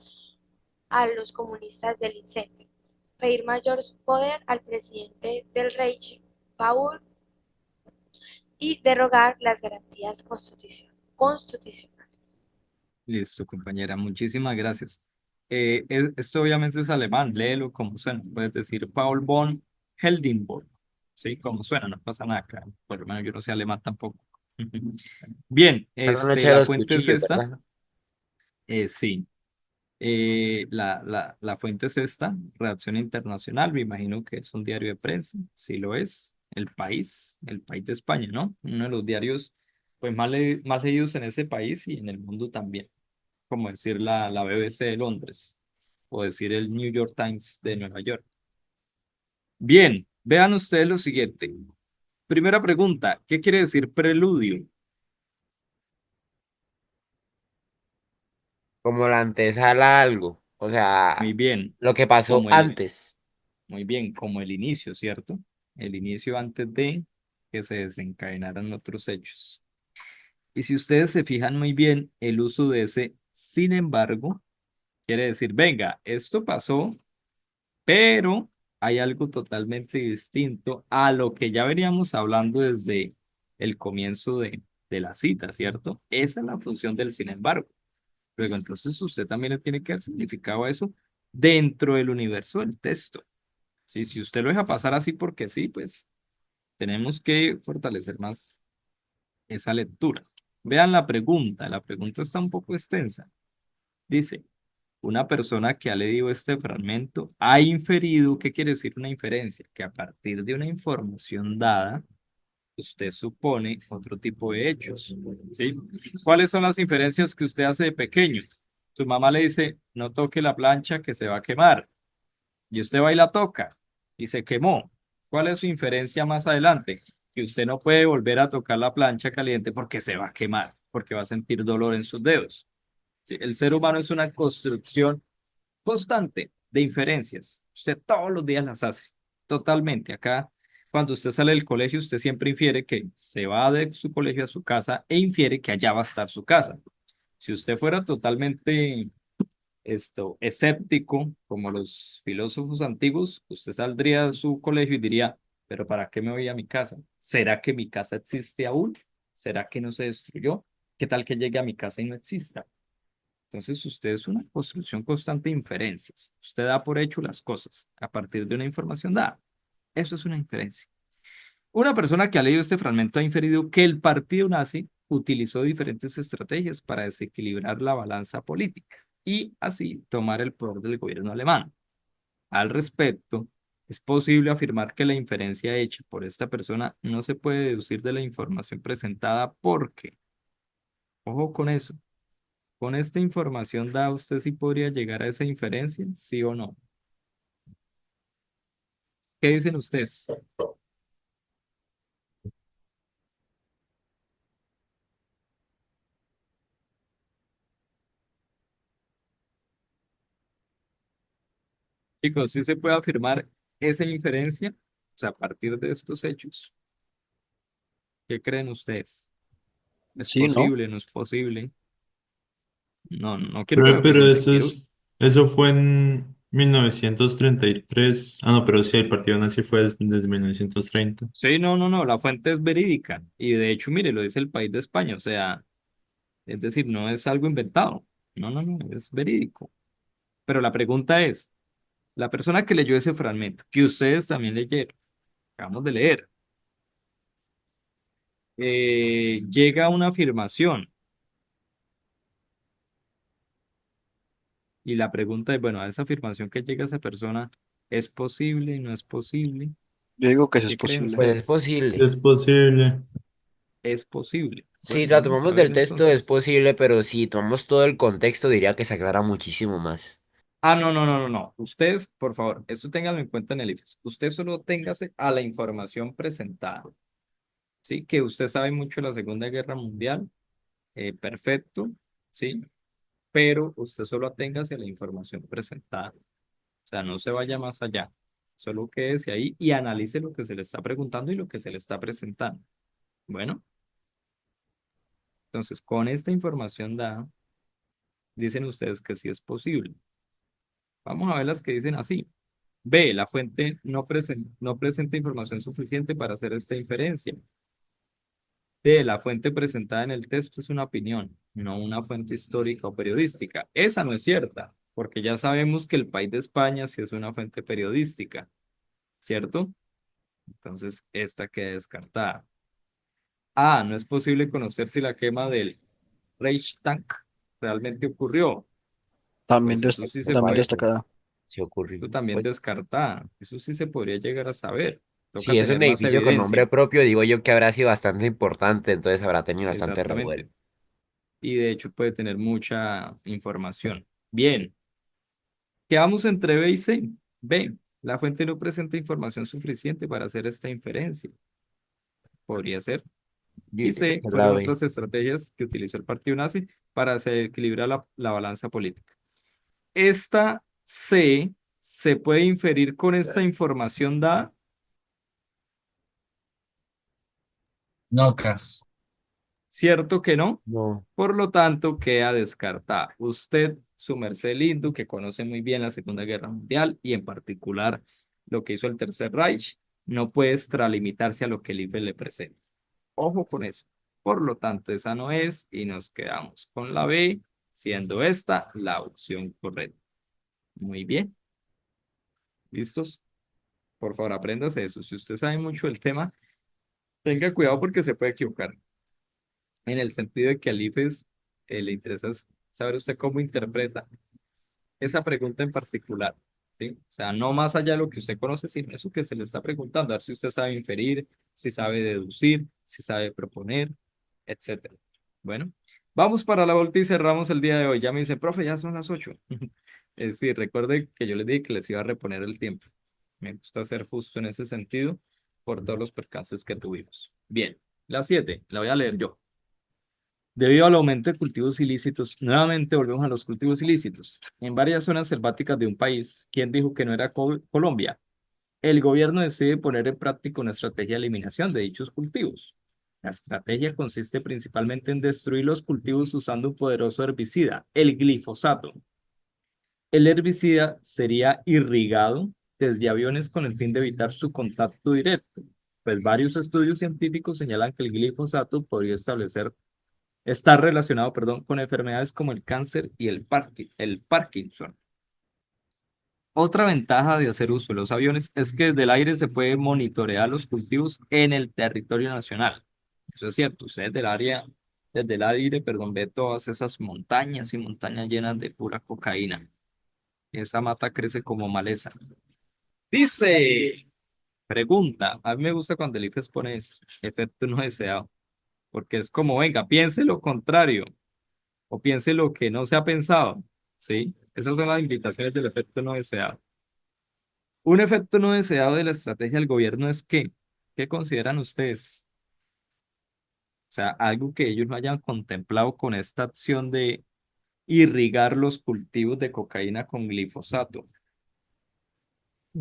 a los comunistas del incendio, pedir mayor poder al presidente del Reich, Paul, y derogar las garantías constitucionales. Listo, compañera. Muchísimas gracias. Esto obviamente es alemán. Léelo como suena. Puedes decir Paul von Heldenborg. Sí, como suena. No pasa nada acá. Por lo menos yo no sé alemán tampoco. Bien, Esa es la noche de la los fuente es cuchillos, esta. ¿verdad? Sí. La fuente es esta, Reacción Internacional, me imagino que es un diario de prensa, sí lo es. el país de España, ¿no? Uno de los diarios pues más leídos en ese país y en el mundo también, como decir la BBC de Londres o decir el New York Times de Nueva York. Bien, vean ustedes lo siguiente. Primera pregunta, ¿qué quiere decir preludio? Como la antesala a algo. O Muy sea, bien, lo que pasó como antes. muy bien, como el inicio, ¿cierto? El inicio antes de que se desencadenaran otros hechos. Y si ustedes se fijan muy bien, el uso de ese sin embargo quiere decir, venga, esto pasó, pero hay algo totalmente distinto a lo que ya veníamos hablando desde el comienzo de la cita, ¿cierto? Esa es la función del sin embargo. Luego, entonces usted también le tiene que dar significado a eso dentro del universo del texto. ¿Sí? Si usted lo deja pasar así porque sí, pues tenemos que fortalecer más esa lectura. Vean la pregunta está un poco extensa. Dice, una persona que ha leído este fragmento ha inferido, ¿qué quiere decir una inferencia? Que a partir de una información dada, usted supone otro tipo de hechos, ¿sí? ¿Cuáles son las inferencias que usted hace de pequeño? Su mamá le dice, no toque la plancha que se va a quemar, y usted va y la toca, y se quemó. ¿Cuál es su inferencia más adelante? Que usted no puede volver a tocar la plancha caliente porque se va a quemar, porque va a sentir dolor en sus dedos. ¿Sí? El ser humano es una construcción constante de inferencias. Usted todos los días las hace, totalmente. Acá, cuando usted sale del colegio, usted siempre infiere que se va de su colegio a su casa e infiere que allá va a estar su casa. Si usted fuera totalmente escéptico, como los filósofos antiguos, usted saldría de su colegio y diría, pero ¿para qué me voy a mi casa? ¿Será que mi casa existe aún? ¿Será que no se destruyó? ¿Qué tal que llegue a mi casa y no exista? Entonces, usted es una construcción constante de inferencias. Usted da por hecho las cosas a partir de una información dada. Eso es una inferencia. Una persona que ha leído este fragmento ha inferido que el partido nazi utilizó diferentes estrategias para desequilibrar la balanza política y así tomar el poder del gobierno alemán. Al respecto, es posible afirmar que la inferencia hecha por esta persona no se puede deducir de la información presentada porque, ojo con eso, con esta información dada, ¿usted sí podría llegar a esa inferencia? ¿Sí o no? ¿Qué dicen ustedes? Chicos, ¿sí se puede afirmar esa inferencia? O sea, a partir de estos hechos, ¿qué creen ustedes? ¿Es Sí, ¿no? posible? ¿No es posible? No, no quiero que me Pero pregunten, quiero... eso fue en 1933. Ah, no, pero sí, el partido nazi fue desde 1930. Sí, no, la fuente es verídica. Y de hecho, mire, lo dice el país de España. O sea, es decir, no es algo inventado. No, es verídico. Pero la pregunta es, la persona que leyó ese fragmento, que ustedes también leyeron, acabamos de leer, llega a una afirmación. Y la pregunta es, bueno, a esa afirmación que llega esa persona, ¿es posible? ¿No es posible? Yo digo que eso es ¿Qué creen posible. Pues es ustedes? posible. Es posible. Es posible. Si Bueno, la vamos a tomamos ver del texto es entonces. posible, pero si tomamos todo el contexto diría que se aclara muchísimo más. Ah, no. Ustedes, por favor, esto ténganlo en cuenta en el IFES. Usted solo téngase a la información presentada. ¿Sí? Que usted sabe mucho de la Segunda Guerra Mundial. Perfecto. ¿Sí? Pero usted solo aténgase a la información presentada. O sea, no se vaya más allá. Solo quédese ahí y analice lo que se le está preguntando y lo que se le está presentando. Bueno, entonces con esta información dada, dicen ustedes que sí es posible. Vamos a ver las que dicen así. B, la fuente no presenta información suficiente para hacer esta inferencia. D, la fuente presentada en el texto es una opinión, no una fuente histórica o periodística. Esa no es cierta, porque ya sabemos que el país de España sí es una fuente periodística, ¿cierto? Entonces, esta queda descartada. A, no es posible conocer si la quema del Reichstag realmente ocurrió. También, Pues eso sí se también puede, Falso. destacada. Si ocurrió. eso también Pues descartada. Eso sí se podría llegar a saber. Toca Si es un tener más edificio con nombre evidencia. propio, digo yo que habrá sido bastante importante, entonces habrá tenido bastante revuelo. Exactamente. Y de hecho puede tener mucha información. Bien, quedamos entre B y C. B, la fuente no presenta información suficiente para hacer esta inferencia. Podría ser. Yo Y diría C, que es la fueron B. otras estrategias que utilizó el partido nazi para hacer equilibrar la balanza política. Esta C se puede inferir con esta información dada. No, Cas. ¿Cierto que no? No. Por lo tanto, queda descartada. Usted, su merced lindo, que conoce muy bien la Segunda Guerra Mundial y en particular lo que hizo el Tercer Reich, no puede extralimitarse a lo que el IFE le presenta. Ojo con eso. Por lo tanto, esa no es y nos quedamos con la B, siendo esta la opción correcta. Muy bien. ¿Listos? Por favor, apréndase eso. Si usted sabe mucho del tema, tenga cuidado porque se puede equivocar. En el sentido de que al IFES le interesa saber usted cómo interpreta esa pregunta en particular, ¿sí? O sea, no más allá de lo que usted conoce, sino eso que se le está preguntando, a ver si usted sabe inferir, si sabe deducir, si sabe proponer, etcétera. Bueno, vamos para la vuelta y cerramos el día de hoy. Ya me dice, profe, ya son las 8. Es decir, recuerde que yo les dije que les iba a reponer el tiempo. Me gusta ser justo en ese sentido por todos los percances que tuvimos. Bien, la 7, la voy a leer yo. Debido al aumento de cultivos ilícitos, nuevamente volvemos a los cultivos ilícitos. En varias zonas selváticas de un país, ¿quién dijo que no era Colombia? El gobierno decide poner en práctica una estrategia de eliminación de dichos cultivos. La estrategia consiste principalmente en destruir los cultivos usando un poderoso herbicida, el glifosato. El herbicida sería irrigado desde aviones con el fin de evitar su contacto directo, pues varios estudios científicos señalan que el glifosato podría está relacionado, perdón, con enfermedades como el cáncer y el Parkinson. Otra ventaja de hacer uso de los aviones es que desde el aire se puede monitorear los cultivos en el territorio nacional. Eso es cierto, usted desde el aire, perdón, ve todas esas montañas y montañas llenas de pura cocaína. Esa mata crece como maleza. Dice, pregunta, a mí me gusta cuando el IFES pone eso, efecto no deseado, porque es como, venga, piense lo contrario. O piense lo que no se ha pensado, ¿sí? Esas son las invitaciones del efecto no deseado. Un efecto no deseado de la estrategia del gobierno es que, ¿qué consideran ustedes? O sea, algo que ellos no hayan contemplado con esta acción de irrigar los cultivos de cocaína con glifosato.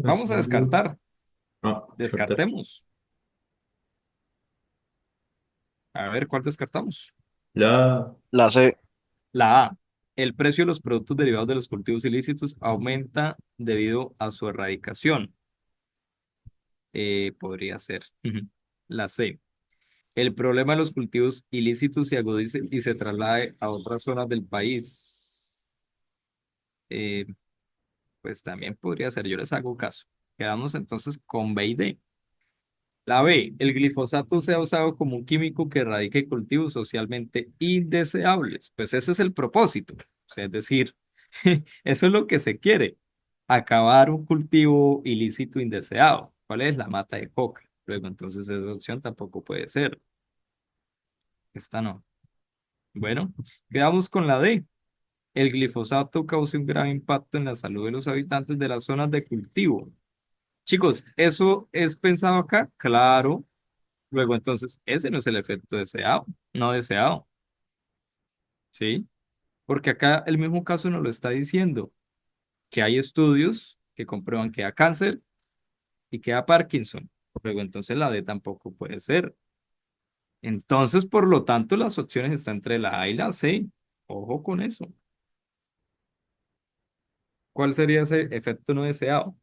Vamos a Salud. descartar, Descartar. descartemos. A ver, ¿cuál descartamos? La La C. La A. El precio de los productos derivados de los cultivos ilícitos aumenta debido a su erradicación. Podría ser. La C. El problema de los cultivos ilícitos se agudice y se traslade a otras zonas del país. Eh, pues también podría ser. Yo les hago caso. Quedamos entonces con B y D. La B. El glifosato sea usado como un químico que erradique cultivos socialmente indeseables. Pues ese es el propósito. O sea, es decir, eso es lo que se quiere. Acabar un cultivo ilícito indeseado. ¿Cuál es? La mata de coca. Luego, entonces, esa opción tampoco puede ser. Esta no. Bueno, quedamos con la D. El glifosato causa un grave impacto en la salud de los habitantes de las zonas de cultivo. Chicos, ¿eso es pensado acá? Claro. Luego, entonces, ese no es el efecto deseado, no deseado. ¿Sí? Porque acá el mismo caso nos lo está diciendo, que hay estudios que comprueban que da cáncer y que da Parkinson. Luego, entonces, la D tampoco puede ser. Entonces, por lo tanto, las opciones están entre la A y la C. Ojo con eso. ¿Cuál sería ese efecto no deseado?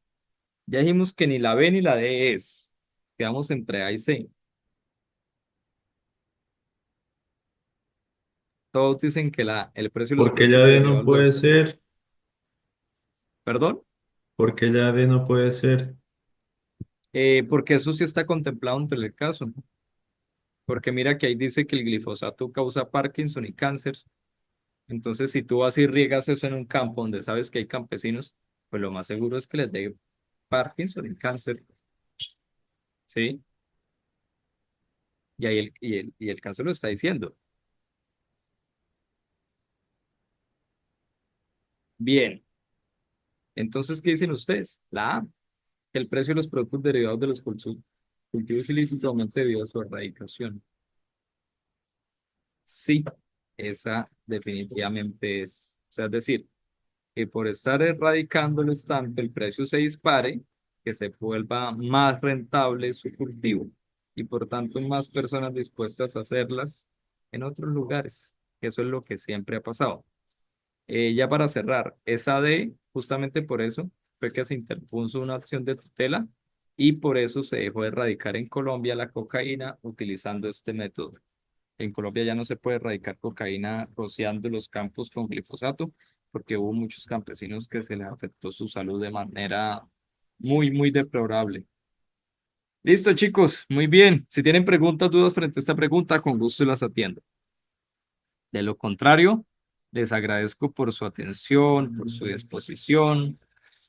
Ya dijimos que ni la B ni la D es. Quedamos entre A y C. Todos dicen que el precio de los ¿Por qué la productos D no derivados de puede los... ser? ¿Perdón? ¿Por qué la D no puede ser? Porque eso sí está contemplado entre el caso. Porque mira que ahí dice que el glifosato causa Parkinson y cáncer. Entonces, si tú vas y riegas eso en un campo donde sabes que hay campesinos, pues lo más seguro es que les dé Parkinson y cáncer. ¿sí? Y ahí el caso lo está diciendo. Bien, entonces, ¿qué dicen ustedes? La A, que el precio de los productos derivados de los cultivos ilícitos aumente debido a su erradicación. Sí, esa definitivamente es. O sea, es decir, que por estar erradicándolos tanto, el precio se dispare, que se vuelva más rentable su cultivo y por tanto más personas dispuestas a hacerlas en otros lugares. Eso es lo que siempre ha pasado. Ya para cerrar, esa D, justamente por eso fue que se interpuso una acción de tutela y por eso se dejó de erradicar en Colombia la cocaína utilizando este método. En Colombia ya no se puede erradicar cocaína rociando los campos con glifosato porque hubo muchos campesinos que se les afectó su salud de manera muy, muy deplorable. Listo, chicos, muy bien. Si tienen preguntas, dudas frente a esta pregunta, con gusto las atiendo. De lo contrario, les agradezco por su atención, por su disposición,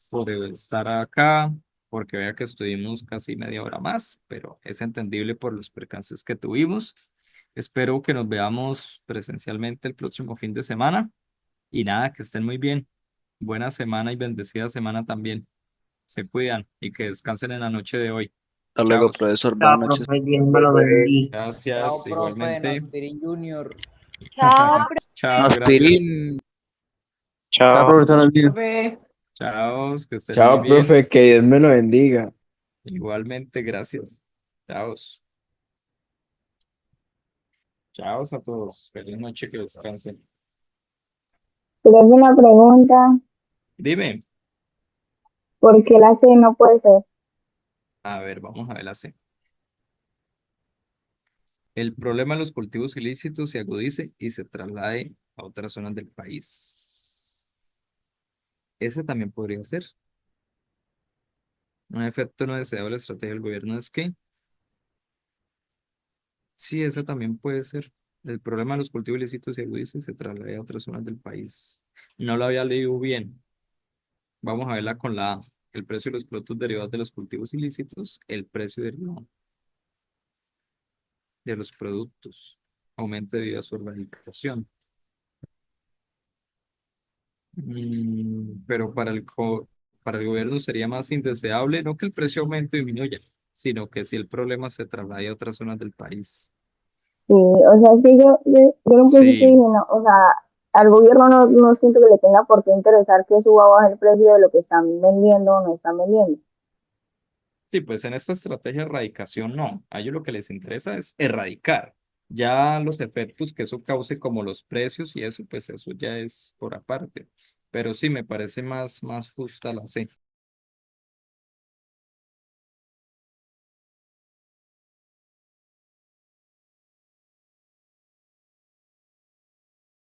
por estar acá, porque vea que estuvimos casi media hora más, pero es entendible por los percances que tuvimos. Espero que nos veamos presencialmente el próximo fin de semana y nada, que estén muy bien. Buena semana y bendecida semana también. Se cuidan y que descansen en la noche de hoy. Hasta luego, Chao. profesor. Buenas Chao, noches. profe, Dios me lo bendiga. Gracias, Chao, profe, igualmente. Nospirin Junior. Chao, Chao, gracias. Nospirin. Chao, Chao. profesor Alvin. Profe. Chao, que estén muy Chao, bien. profe, que Dios me lo bendiga. Igualmente, gracias. Chao. Chao a todos. Feliz noche, que descansen. Pero es una pregunta, Dime. ¿por qué la C no puede ser? A ver, vamos a ver la C. El problema de los cultivos ilícitos se agudice y se traslade a otras zonas del país. Ese también podría ser. Un efecto no deseado de la estrategia del gobierno es que, sí, ese también puede ser. El problema de los cultivos ilícitos se agudice y se traslade a otras zonas del país. No lo había leído bien. Vamos a verla con la A. El precio de los productos derivados de los cultivos ilícitos, el precio derivado de los productos aumenta debido a su erradicación. Pero para el gobierno sería más indeseable no que el precio aumente o disminuya, sino que si el problema se traslade a otras zonas del país. Sí, o sea, es que yo en un principio Sí, dije, no, o sea, al gobierno no siento que le tenga por qué interesar que suba o baje el precio de lo que están vendiendo o no están vendiendo. sí, pues en esta estrategia de erradicación no. A ellos lo que les interesa es erradicar. Ya los efectos que eso cause, como los precios y eso, pues eso ya es por aparte. Pero sí, me parece más justa la C.